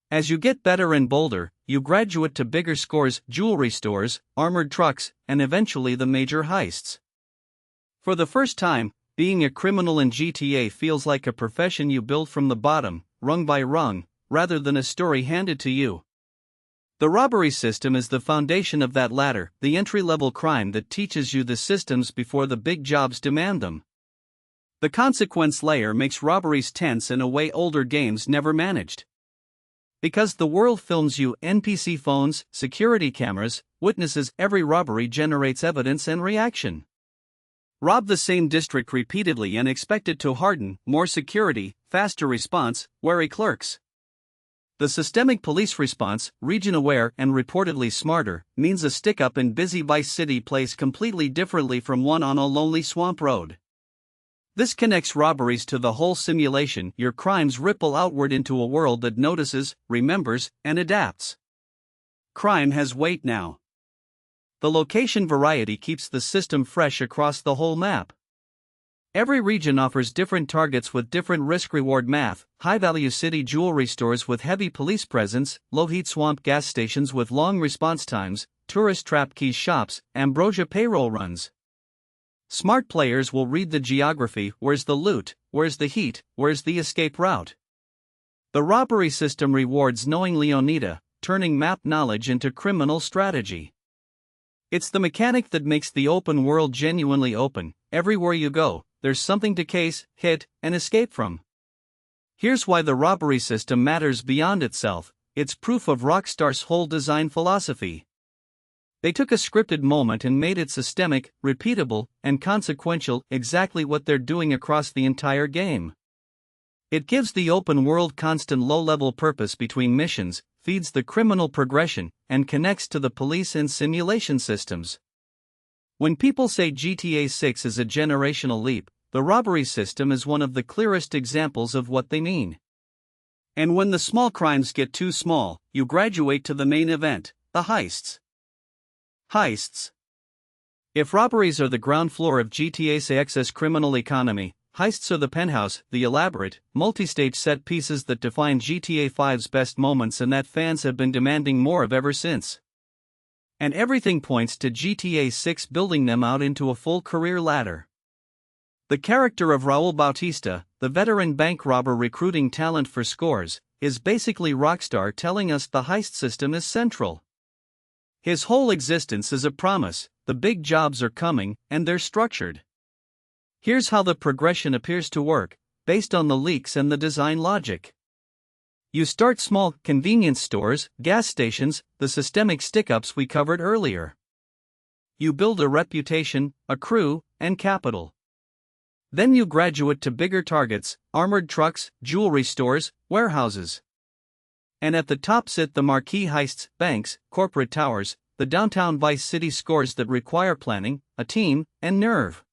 As you get better and bolder, you graduate to bigger scores, jewelry stores, armored trucks, and eventually the major heists. For the first time, being a criminal in GTA feels like a profession you build from the bottom, rung by rung, rather than a story handed to you. The robbery system is the foundation of that ladder, the entry-level crime that teaches you the systems before the big jobs demand them. The consequence layer makes robberies tense in a way older games never managed. Because the world films you, NPC phones, security cameras, witnesses, every robbery generates evidence and reaction. Rob the same district repeatedly and expect it to harden, more security, faster response, wary clerks. The systemic police response, region-aware and reportedly smarter, means a stick-up in busy Vice City plays completely differently from one on a lonely swamp road. This connects robberies to the whole simulation. Your crimes ripple outward into a world that notices, remembers, and adapts. Crime has weight now. The location variety keeps the system fresh across the whole map. Every region offers different targets with different risk-reward math: high-value city jewelry stores with heavy police presence, low-heat swamp gas stations with long response times, tourist trap keys shops, ambrosia payroll runs. Smart players will read the geography: where's the loot, where's the heat, where's the escape route. The robbery system rewards knowing Leonida, turning map knowledge into criminal strategy. It's the mechanic that makes the open world genuinely open. Everywhere you go, there's something to case, hit, and escape from. Here's why the robbery system matters beyond itself: it's proof of Rockstar's whole design philosophy. They took a scripted moment and made it systemic, repeatable, and consequential, exactly what they're doing across the entire game. It gives the open world constant low-level purpose between missions, feeds the criminal progression, and connects to the police and simulation systems. When people say GTA 6 is a generational leap, the robbery system is one of the clearest examples of what they mean. And when the small crimes get too small, you graduate to the main event, the heists. Heists. If robberies are the ground floor of GTA 6's criminal economy, heists are the penthouse, the elaborate, multi-stage set pieces that define GTA 5's best moments and that fans have been demanding more of ever since. And everything points to GTA 6 building them out into a full career ladder. The character of Raul Bautista, the veteran bank robber recruiting talent for scores, is basically Rockstar telling us the heist system is central. His whole existence is a promise: the big jobs are coming, and they're structured. Here's how the progression appears to work, based on the leaks and the design logic. You start small: convenience stores, gas stations, the systemic stick-ups we covered earlier. You build a reputation, a crew, and capital. Then you graduate to bigger targets: armored trucks, jewelry stores, warehouses. And at the top sit the marquee heists: banks, corporate towers, the downtown Vice City scores that require planning, a team, and nerve.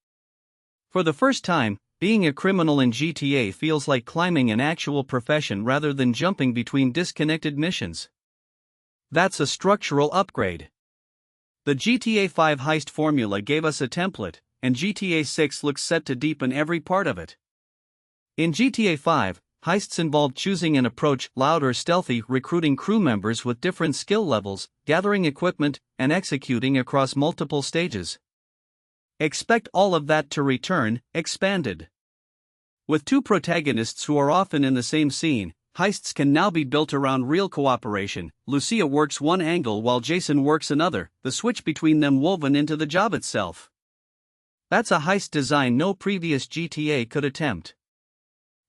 For the first time, being a criminal in GTA feels like climbing an actual profession rather than jumping between disconnected missions. That's a structural upgrade. The GTA 5 heist formula gave us a template, and GTA 6 looks set to deepen every part of it. In GTA 5, heists involve choosing an approach: loud or stealthy, recruiting crew members with different skill levels, gathering equipment, and executing across multiple stages. Expect all of that to return, expanded. With two protagonists who are often in the same scene, heists can now be built around real cooperation. Lucia works one angle while Jason works another, the switch between them woven into the job itself. That's a heist design no previous GTA could attempt.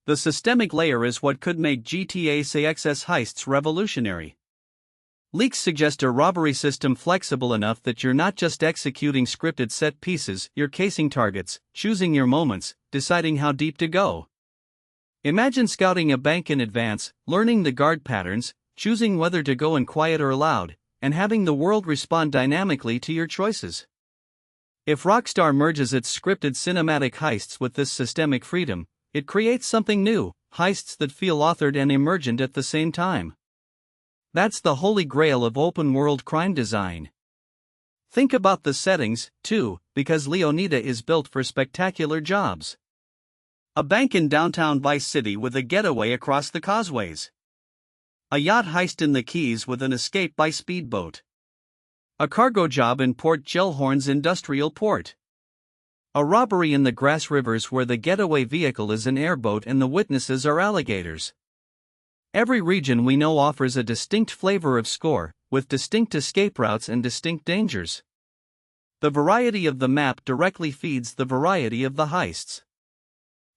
The systemic layer is what could make GTA 6's heists revolutionary. Leaks suggest a robbery system flexible enough that you're not just executing scripted set pieces, you're casing targets, choosing your moments, deciding how deep to go. Imagine scouting a bank in advance, learning the guard patterns, choosing whether to go in quiet or loud, and having the world respond dynamically to your choices. If Rockstar merges its scripted cinematic heists with this systemic freedom, it creates something new, heists that feel authored and emergent at the same time. That's the holy grail of open-world crime design. Think about the settings, too, because Leonida is built for spectacular jobs. A bank in downtown Vice City with a getaway across the causeways. A yacht heist in the Keys with an escape by speedboat. A cargo job in Port Gellhorn's industrial port. A robbery in the Grass Rivers where the getaway vehicle is an airboat and the witnesses are alligators. Every region we know offers a distinct flavor of score, with distinct escape routes and distinct dangers. The variety of the map directly feeds the variety of the heists.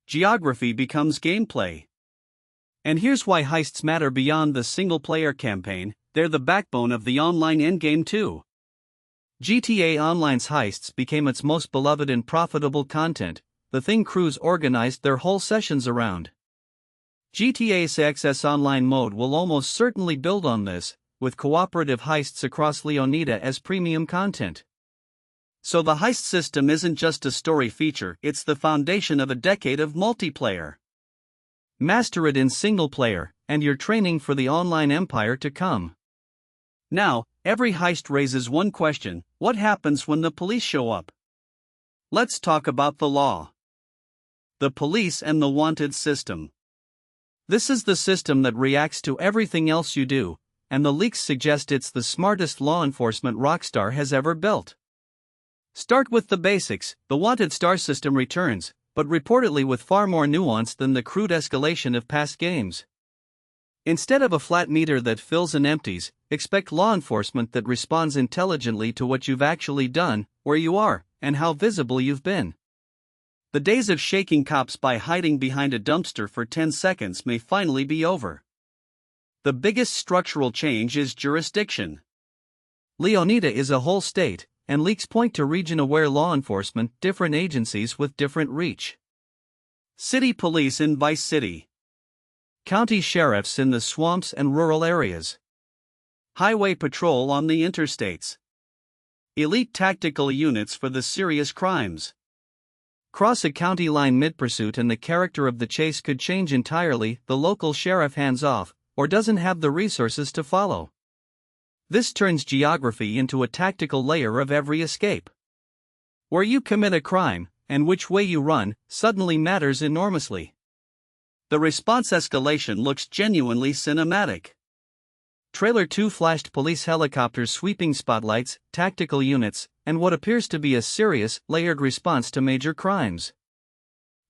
Geography becomes gameplay. And here's why heists matter beyond the single-player campaign, they're the backbone of the online endgame too. GTA Online's heists became its most beloved and profitable content, the thing crews organized their whole sessions around. GTA 6's online mode will almost certainly build on this, with cooperative heists across Leonida as premium content. So the heist system isn't just a story feature, it's the foundation of a decade of multiplayer. Master it in single player, and you're training for the online empire to come. Now, every heist raises one question: what happens when the police show up? Let's talk about the law. The police and the wanted system. This is the system that reacts to everything else you do, and the leaks suggest it's the smartest law enforcement Rockstar has ever built. Start with the basics. The wanted star system returns, but reportedly with far more nuance than the crude escalation of past games. Instead of a flat meter that fills and empties, expect law enforcement that responds intelligently to what you've actually done, where you are, and how visible you've been. The days of shaking cops by hiding behind a dumpster for 10 seconds may finally be over. The biggest structural change is jurisdiction. Leonida is a whole state, and leaks point to region-aware law enforcement, different agencies with different reach. City police in Vice City. County sheriffs in the swamps and rural areas. Highway patrol on the interstates. Elite tactical units for the serious crimes. Cross a county line mid-pursuit and the character of the chase could change entirely. The local sheriff hands off, or doesn't have the resources to follow. This turns geography into a tactical layer of every escape. Where you commit a crime, and which way you run, suddenly matters enormously. The response escalation looks genuinely cinematic. Trailer 2 flashed police helicopters sweeping spotlights, tactical units, and what appears to be a serious, layered response to major crimes.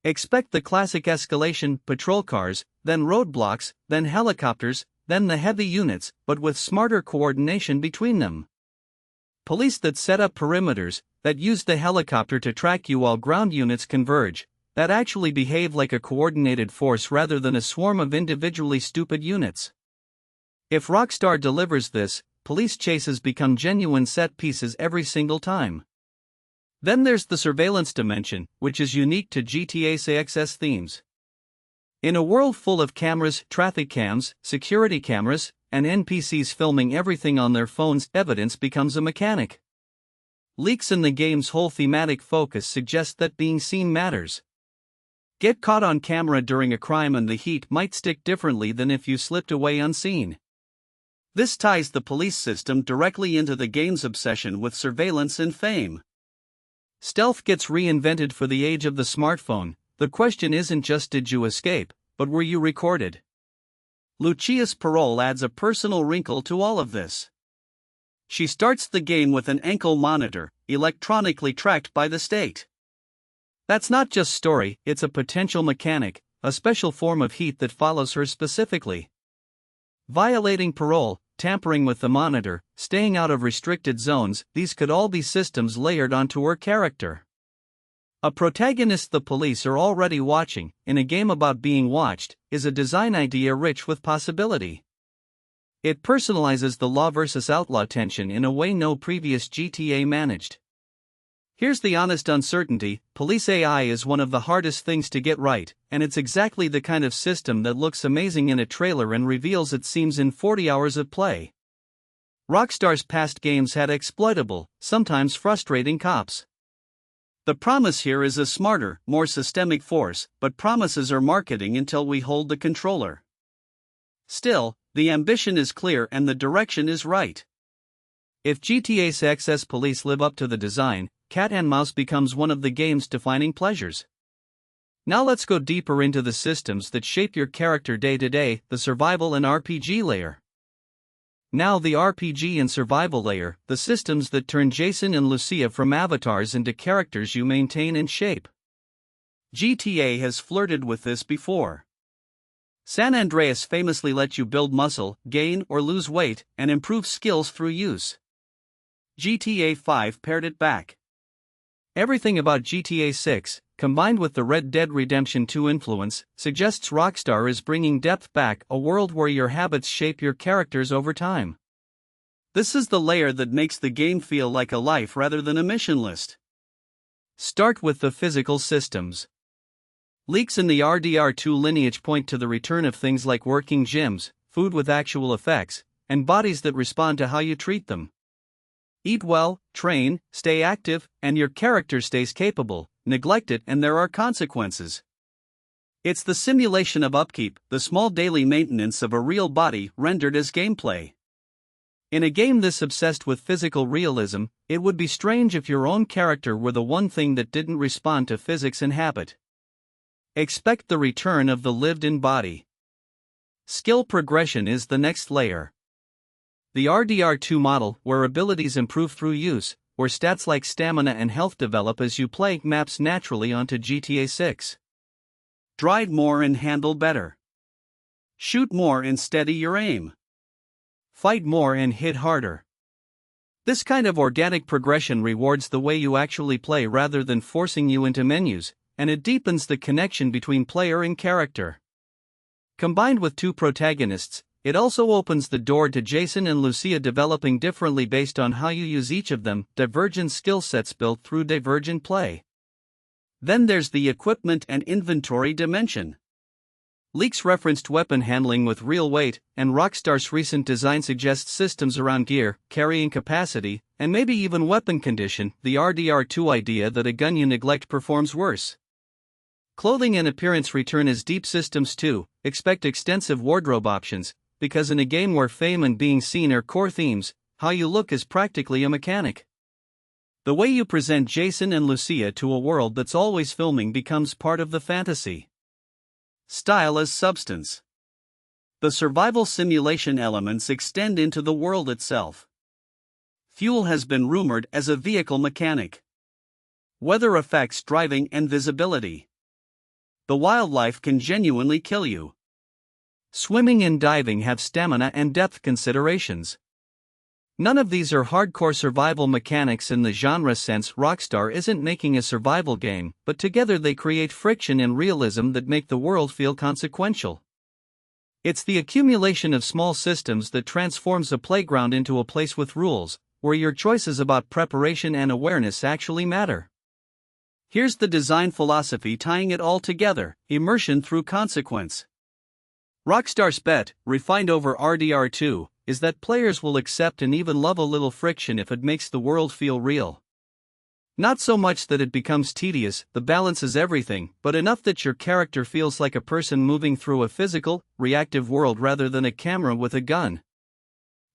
Expect the classic escalation: patrol cars, then roadblocks, then helicopters, then the heavy units, but with smarter coordination between them. Police that set up perimeters, that use the helicopter to track you while ground units converge, that actually behave like a coordinated force rather than a swarm of individually stupid units. If Rockstar delivers this, police chases become genuine set pieces every single time. Then there's the surveillance dimension, which is unique to GTA 6's themes. In a world full of cameras, traffic cams, security cameras, and NPCs filming everything on their phones, evidence becomes a mechanic. Leaks in the game's whole thematic focus suggest that being seen matters. Get caught on camera during a crime and the heat might stick differently than if you slipped away unseen. This ties the police system directly into the game's obsession with surveillance and fame. Stealth gets reinvented for the age of the smartphone. The question isn't just did you escape, but were you recorded? Lucia's parole adds a personal wrinkle to all of this. She starts the game with an ankle monitor, electronically tracked by the state. That's not just story, it's a potential mechanic, a special form of heat that follows her specifically. Violating parole, tampering with the monitor, staying out of restricted zones, these could all be systems layered onto her character. A protagonist the police are already watching, in a game about being watched, is a design idea rich with possibility. It personalizes the law versus outlaw tension in a way no previous GTA managed. Here's the honest uncertainty: police AI is one of the hardest things to get right, and it's exactly the kind of system that looks amazing in a trailer and reveals its seams in 40 hours of play. Rockstar's past games had exploitable, sometimes frustrating cops. The promise here is a smarter, more systemic force, but promises are marketing until we hold the controller. Still, the ambition is clear and the direction is right. If GTA 6's police live up to the design, cat and mouse becomes one of the game's defining pleasures. Now let's go deeper into the systems that shape your character day to day, the survival and RPG layer. Now the RPG and survival layer, the systems that turn Jason and Lucia from avatars into characters you maintain and shape. GTA has flirted with this before. San Andreas famously let you build muscle, gain or lose weight, and improve skills through use. GTA 5 pared it back. Everything about GTA 6, combined with the Red Dead Redemption 2 influence, suggests Rockstar is bringing depth back, a world where your habits shape your characters over time. This is the layer that makes the game feel like a life rather than a mission list. Start with the physical systems. Leaks in the RDR2 lineage point to the return of things like working gyms, food with actual effects, and bodies that respond to how you treat them. Eat well, train, stay active, and your character stays capable. Neglect it and there are consequences. It's the simulation of upkeep, the small daily maintenance of a real body rendered as gameplay. In a game this obsessed with physical realism, it would be strange if your own character were the one thing that didn't respond to physics and habit. Expect the return of the lived-in body. Skill progression is the next layer. The RDR2 model, where abilities improve through use, where stats like stamina and health develop as you play, maps naturally onto GTA 6. Drive more and handle better. Shoot more and steady your aim. Fight more and hit harder. This kind of organic progression rewards the way you actually play rather than forcing you into menus, and it deepens the connection between player and character. Combined with two protagonists, it also opens the door to Jason and Lucia developing differently based on how you use each of them, divergent skill sets built through divergent play. Then there's the equipment and inventory dimension. Leaks referenced weapon handling with real weight, and Rockstar's recent design suggests systems around gear, carrying capacity, and maybe even weapon condition, the RDR2 idea that a gun you neglect performs worse. Clothing and appearance return as deep systems too. Expect extensive wardrobe options, because in a game where fame and being seen are core themes, how you look is practically a mechanic. The way you present Jason and Lucia to a world that's always filming becomes part of the fantasy. Style as substance. The survival simulation elements extend into the world itself. Fuel has been rumored as a vehicle mechanic. Weather affects driving and visibility. The wildlife can genuinely kill you. Swimming and diving have stamina and depth considerations. None of these are hardcore survival mechanics in the genre sense. Rockstar isn't making a survival game, but together they create friction and realism that make the world feel consequential. It's the accumulation of small systems that transforms a playground into a place with rules, where your choices about preparation and awareness actually matter. Here's the design philosophy tying it all together: immersion through consequence. Rockstar's bet, refined over RDR2, is that players will accept and even love a little friction if it makes the world feel real. Not so much that it becomes tedious, the balance is everything, but enough that your character feels like a person moving through a physical, reactive world rather than a camera with a gun.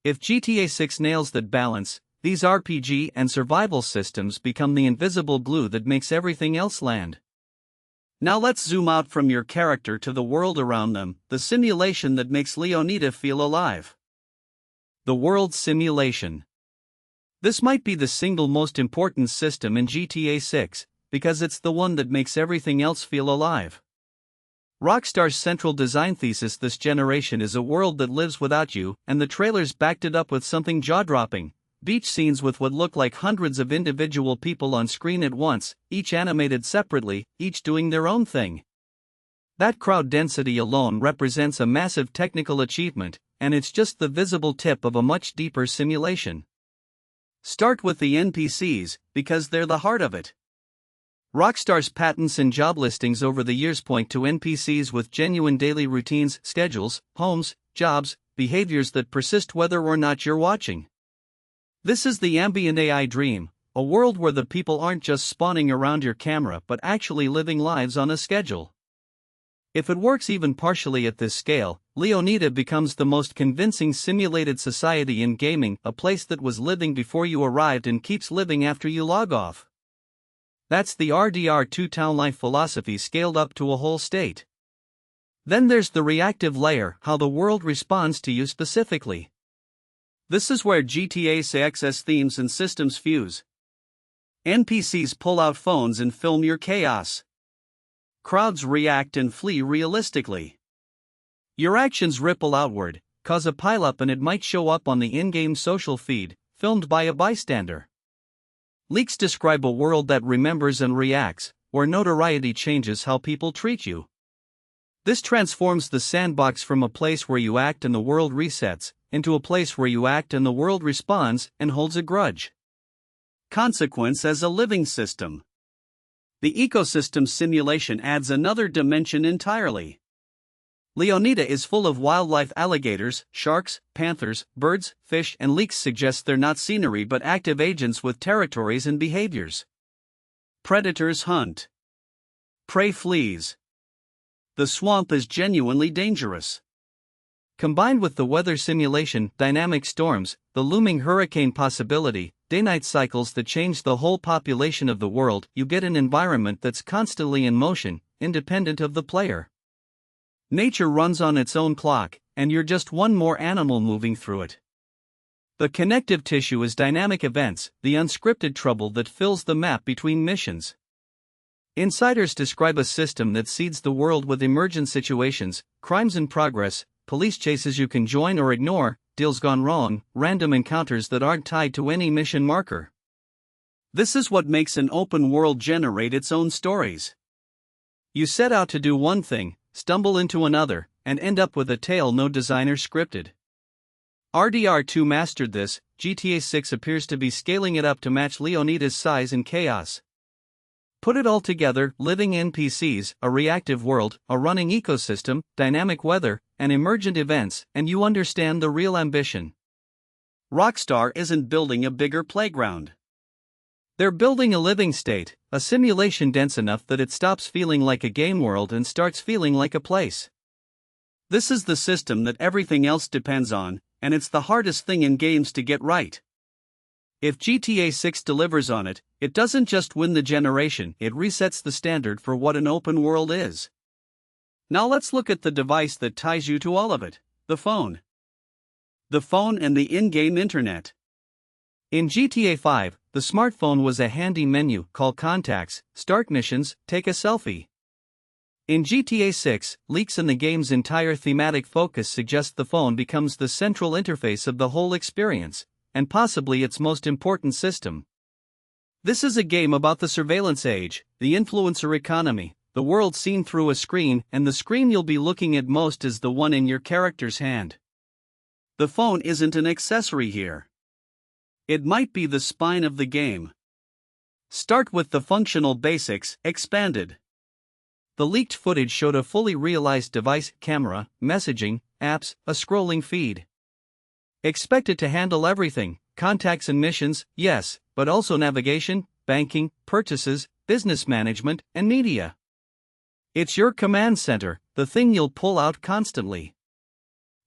If GTA 6 nails that balance, these RPG and survival systems become the invisible glue that makes everything else land. Now let's zoom out from your character to the world around them, the simulation that makes Leonida feel alive. The world simulation. This might be the single most important system in GTA 6, because it's the one that makes everything else feel alive. Rockstar's central design thesis this generation is a world that lives without you, and the trailers backed it up with something jaw-dropping. Beach scenes with what look like hundreds of individual people on screen at once, each animated separately, each doing their own thing. That crowd density alone represents a massive technical achievement, and it's just the visible tip of a much deeper simulation. Start with the NPCs, because they're the heart of it. Rockstar's patents and job listings over the years point to NPCs with genuine daily routines, schedules, homes, jobs, behaviors that persist whether or not you're watching. This is the ambient AI dream, a world where the people aren't just spawning around your camera but actually living lives on a schedule. If it works even partially at this scale, Leonida becomes the most convincing simulated society in gaming, a place that was living before you arrived and keeps living after you log off. That's the RDR2 town life philosophy scaled up to a whole state. Then there's the reactive layer, how the world responds to you specifically. This is where GTA 6's themes and systems fuse. NPCs pull out phones and film your chaos. Crowds react and flee realistically. Your actions ripple outward, cause a pileup, and it might show up on the in-game social feed, filmed by a bystander. Leaks describe a world that remembers and reacts, where notoriety changes how people treat you. This transforms the sandbox from a place where you act and the world resets, into a place where you act and the world responds and holds a grudge. Consequence as a living system. The ecosystem simulation adds another dimension entirely. Leonida is full of wildlife: alligators, sharks, panthers, birds, fish, and leaks suggest they're not scenery but active agents with territories and behaviors. Predators hunt. Prey flees. The swamp is genuinely dangerous. Combined with the weather simulation, dynamic storms, the looming hurricane possibility, day-night cycles that change the whole population of the world, you get an environment that's constantly in motion, independent of the player. Nature runs on its own clock, and you're just one more animal moving through it. The connective tissue is dynamic events, the unscripted trouble that fills the map between missions. Insiders describe a system that seeds the world with emergent situations, crimes in progress, police chases you can join or ignore, deals gone wrong, random encounters that aren't tied to any mission marker. This is what makes an open world generate its own stories. You set out to do one thing, stumble into another, and end up with a tale no designer scripted. RDR2 mastered this. GTA 6 appears to be scaling it up to match Leonida's size and chaos. Put it all together: living NPCs, a reactive world, a running ecosystem, dynamic weather, and emergent events, and you understand the real ambition. Rockstar isn't building a bigger playground. They're building a living state, a simulation dense enough that it stops feeling like a game world and starts feeling like a place. This is the system that everything else depends on, and it's the hardest thing in games to get right. If GTA 6 delivers on it, it doesn't just win the generation, it resets the standard for what an open world is. Now let's look at the device that ties you to all of it: the phone. The phone and the in-game internet. In GTA 5, the smartphone was a handy menu: call contacts, start missions, take a selfie. In GTA 6, leaks and the game's entire thematic focus suggest the phone becomes the central interface of the whole experience, and possibly its most important system. This is a game about the surveillance age, the influencer economy, the world seen through a screen, and the screen you'll be looking at most is the one in your character's hand. The phone isn't an accessory here. It might be the spine of the game. Start with the functional basics, expanded. The leaked footage showed a fully realized device, camera, messaging, apps, a scrolling feed. Expect it to handle everything: contacts and missions, yes, but also navigation, banking, purchases, business management, and media. It's your command center, the thing you'll pull out constantly.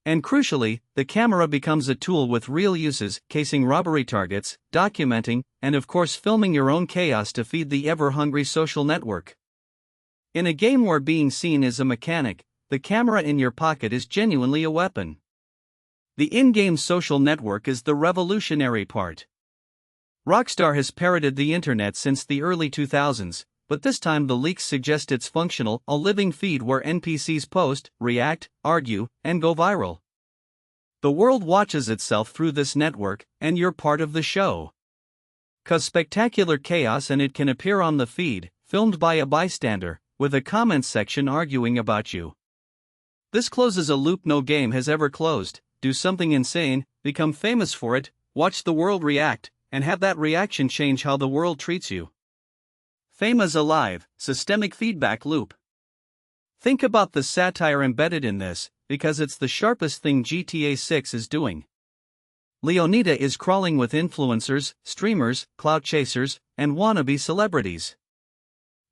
And crucially, the camera becomes a tool with real uses: casing robbery targets, documenting, and of course filming your own chaos to feed the ever-hungry social network. In a game where being seen is a mechanic, the camera in your pocket is genuinely a weapon. The in-game social network is the revolutionary part. Rockstar has parroted the internet since the early 2000s, but this time the leaks suggest it's functional, a living feed where NPCs post, react, argue, and go viral. The world watches itself through this network, and you're part of the show. 'Cause spectacular chaos, and it can appear on the feed, filmed by a bystander, with a comments section arguing about you. This closes a loop no game has ever closed. Do something insane, become famous for it, watch the world react, and have that reaction change how the world treats you. Fame is a live, systemic feedback loop. Think about the satire embedded in this, because it's the sharpest thing GTA 6 is doing. Leonida is crawling with influencers, streamers, clout chasers, and wannabe celebrities.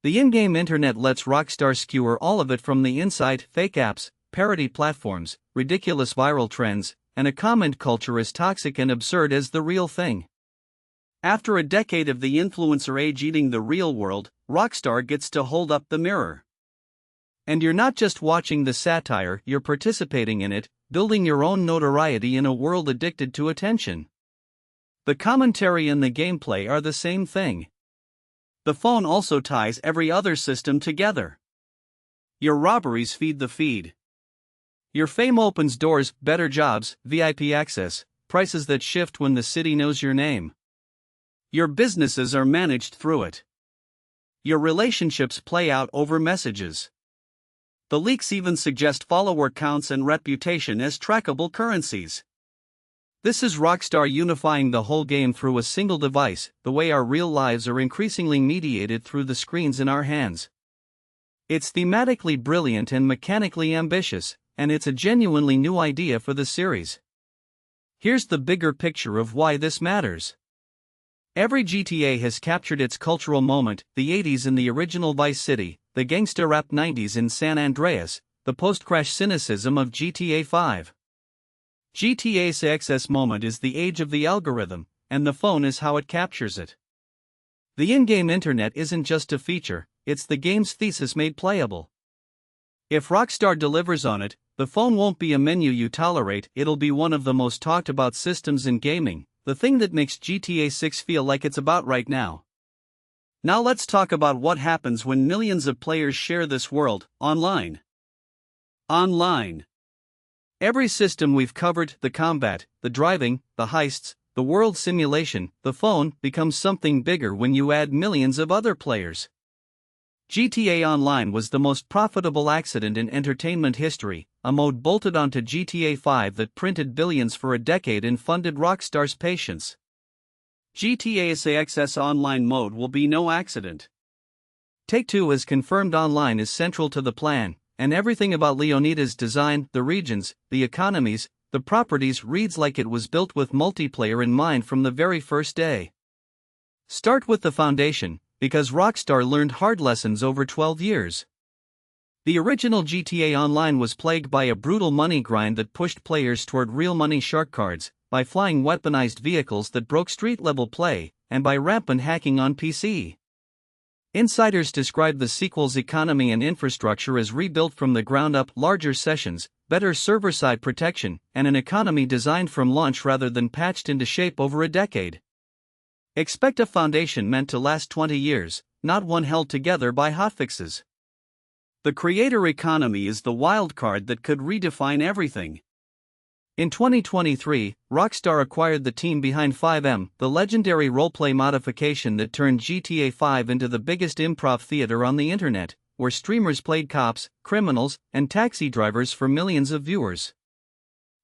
The in-game internet lets Rockstar skewer all of it from the inside: fake apps, parody platforms, ridiculous viral trends, and a comment culture as toxic and absurd as the real thing. After a decade of the influencer age eating the real world, Rockstar gets to hold up the mirror. And you're not just watching the satire, you're participating in it, building your own notoriety in a world addicted to attention. The commentary and the gameplay are the same thing. The phone also ties every other system together. Your robberies feed the feed. Your fame opens doors: better jobs, VIP access, prices that shift when the city knows your name. Your businesses are managed through it. Your relationships play out over messages. The leaks even suggest follower counts and reputation as trackable currencies. This is Rockstar unifying the whole game through a single device, the way our real lives are increasingly mediated through the screens in our hands. It's thematically brilliant and mechanically ambitious, and it's a genuinely new idea for the series. Here's the bigger picture of why this matters. Every GTA has captured its cultural moment: the 80s in the original Vice City, the gangsta rap 90s in San Andreas, the post-crash cynicism of GTA 5. GTA 6's moment is the age of the algorithm, and the phone is how it captures it. The in-game internet isn't just a feature, it's the game's thesis made playable. If Rockstar delivers on it, the phone won't be a menu you tolerate, it'll be one of the most talked about systems in gaming, the thing that makes GTA 6 feel like it's about right now. Now let's talk about what happens when millions of players share this world, online. Online. Every system we've covered, the combat, the driving, the heists, the world simulation, the phone, becomes something bigger when you add millions of other players. GTA Online was the most profitable accident in entertainment history, a mode bolted onto GTA 5 that printed billions for a decade and funded Rockstar's patience. GTA 6's online mode will be no accident. Take-Two has confirmed online is central to the plan, and everything about Leonida's design, the regions, the economies, the properties reads like it was built with multiplayer in mind from the very first day. Start with the foundation, because Rockstar learned hard lessons over 12 years. The original GTA Online was plagued by a brutal money grind that pushed players toward real money shark cards, by flying weaponized vehicles that broke street-level play, and by rampant hacking on PC. Insiders describe the sequel's economy and infrastructure as rebuilt from the ground up: larger sessions, better server-side protection, and an economy designed from launch rather than patched into shape over a decade. Expect a foundation meant to last 20 years, not one held together by hotfixes. The creator economy is the wild card that could redefine everything. In 2023, Rockstar acquired the team behind FiveM, the legendary roleplay modification that turned GTA 5 into the biggest improv theater on the internet, where streamers played cops, criminals, and taxi drivers for millions of viewers.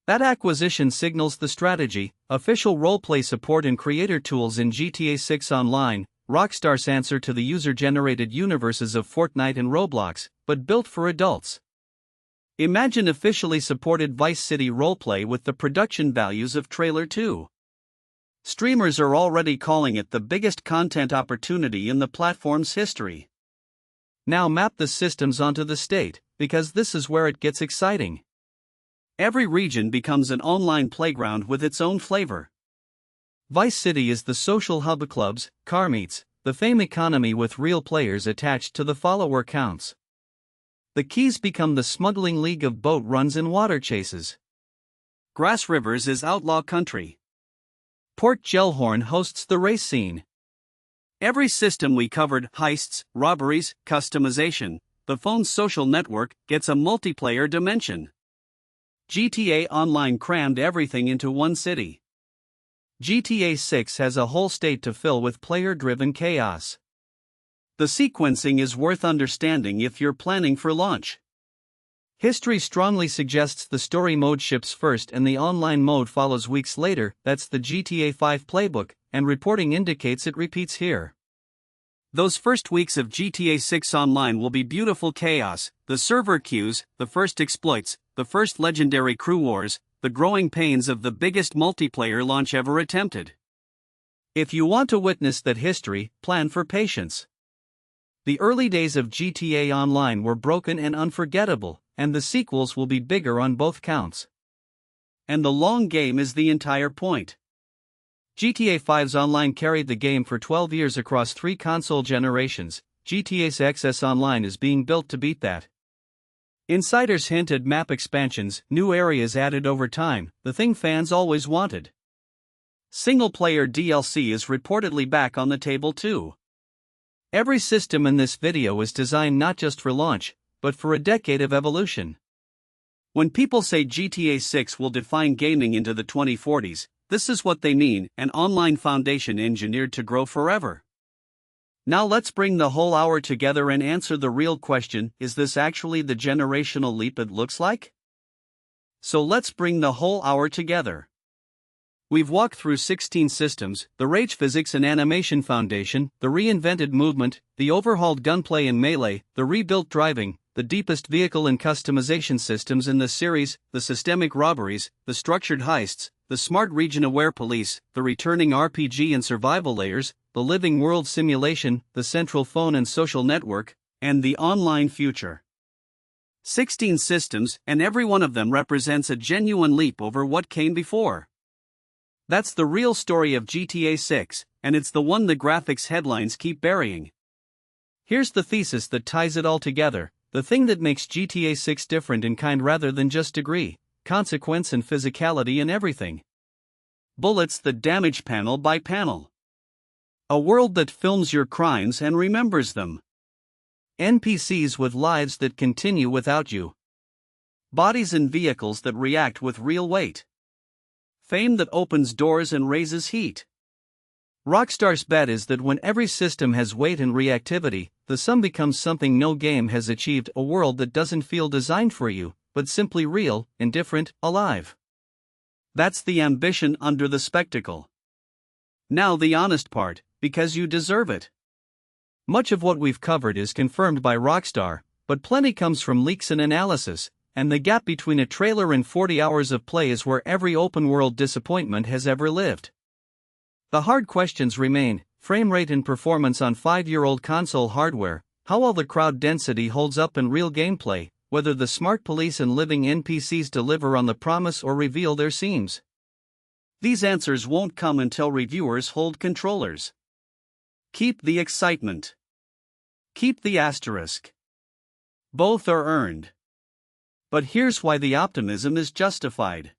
That acquisition signals the strategy: official roleplay support and creator tools in GTA 6 Online, Rockstar's answer to the user-generated universes of Fortnite and Roblox, but built for adults. Imagine officially supported Vice City roleplay with the production values of Trailer 2. Streamers are already calling it the biggest content opportunity in the platform's history. Now map the systems onto the state, because this is where it gets exciting. Every region becomes an online playground with its own flavor. Vice City is the social hub of clubs, car meets, the fame economy with real players attached to the follower counts. The Keys become the smuggling league of boat runs and water chases. Grass Rivers is outlaw country. Port Gellhorn hosts the race scene. Every system we covered, heists, robberies, customization, the phone's social network, gets a multiplayer dimension. GTA Online crammed everything into one city. GTA 6 has a whole state to fill with player-driven chaos. The sequencing is worth understanding if you're planning for launch. History strongly suggests the story mode ships first and the online mode follows weeks later. That's the GTA 5 playbook, and reporting indicates it repeats here. Those first weeks of GTA 6 Online will be beautiful chaos, the server queues, the first exploits, the first legendary crew wars, the growing pains of the biggest multiplayer launch ever attempted. If you want to witness that history, plan for patience. The early days of GTA Online were broken and unforgettable, and the sequels will be bigger on both counts. And the long game is the entire point. GTA 5's Online carried the game for 12 years across 3 console generations. GTA 6's Online is being built to beat that. Insiders hinted map expansions, new areas added over time, the thing fans always wanted. Single-player DLC is reportedly back on the table too. Every system in this video is designed not just for launch, but for a decade of evolution. When people say GTA 6 will define gaming into the 2040s, this is what they mean: an online foundation engineered to grow forever. Now let's bring the whole hour together and answer the real question: is this actually the generational leap it looks like? So let's bring the whole hour together. We've walked through 16 systems, the rage physics and animation foundation, the reinvented movement, the overhauled gunplay and melee, the rebuilt driving, the deepest vehicle and customization systems in the series, the systemic robberies, the structured heists, the smart region-aware police, the returning RPG and survival layers, the living world simulation, the central phone and social network, and the online future. 16 systems, and every one of them represents a genuine leap over what came before. That's the real story of GTA 6, and it's the one the graphics headlines keep burying. Here's the thesis that ties it all together, the thing that makes GTA 6 different in kind rather than just degree, consequence and physicality in everything. Bullets that damage panel by panel. A world that films your crimes and remembers them. NPCs with lives that continue without you. Bodies and vehicles that react with real weight. Fame that opens doors and raises heat. Rockstar's bet is that when every system has weight and reactivity, the sum becomes something no game has achieved: a world that doesn't feel designed for you, but simply real, indifferent, alive. That's the ambition under the spectacle. Now the honest part, because you deserve it. Much of what we've covered is confirmed by Rockstar, but plenty comes from leaks and analysis, and the gap between a trailer and 40 hours of play is where every open-world disappointment has ever lived. The hard questions remain: frame rate and performance on 5-year-old console hardware, how all the crowd density holds up in real gameplay, whether the smart police and living NPCs deliver on the promise or reveal their seams. These answers won't come until reviewers hold controllers. Keep the excitement. Keep the asterisk. Both are earned. But here's why the optimism is justified.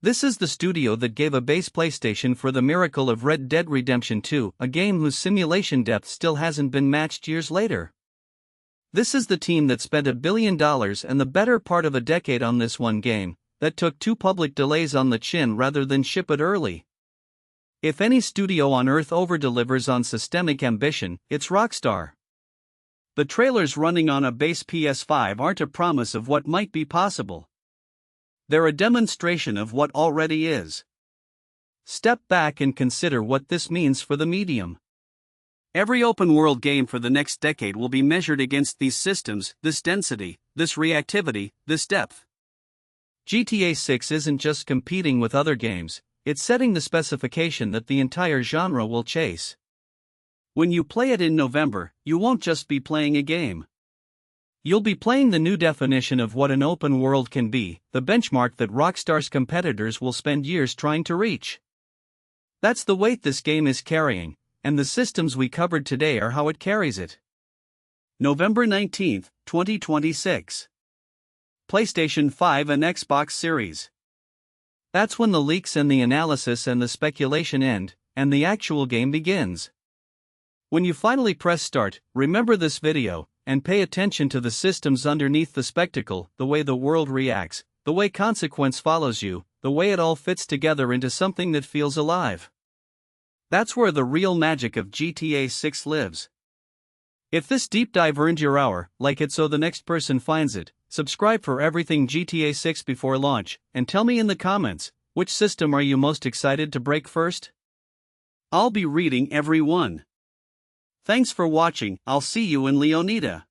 This is the studio that gave a base PlayStation for the miracle of Red Dead Redemption 2, a game whose simulation depth still hasn't been matched years later. This is the team that spent $1 billion and the better part of a decade on this one game, that took 2 public delays on the chin rather than ship it early. If any studio on earth over-delivers on systemic ambition, it's Rockstar. The trailers running on a base PS5 aren't a promise of what might be possible. They're a demonstration of what already is. Step back and consider what this means for the medium. Every open-world game for the next decade will be measured against these systems, this density, this reactivity, this depth. GTA 6 isn't just competing with other games, it's setting the specification that the entire genre will chase. When you play it in November, you won't just be playing a game. You'll be playing the new definition of what an open world can be, the benchmark that Rockstar's competitors will spend years trying to reach. That's the weight this game is carrying, and the systems we covered today are how it carries it. November 19, 2026. PlayStation 5 and Xbox Series. That's when the leaks and the analysis and the speculation end, and the actual game begins. When you finally press start, remember this video, and pay attention to the systems underneath the spectacle, the way the world reacts, the way consequence follows you, the way it all fits together into something that feels alive. That's where the real magic of GTA 6 lives. If this deep dive earned your hour, like it so the next person finds it, subscribe for everything GTA 6 before launch, and tell me in the comments, which system are you most excited to break first? I'll be reading every one. Thanks for watching, I'll see you in Leonida.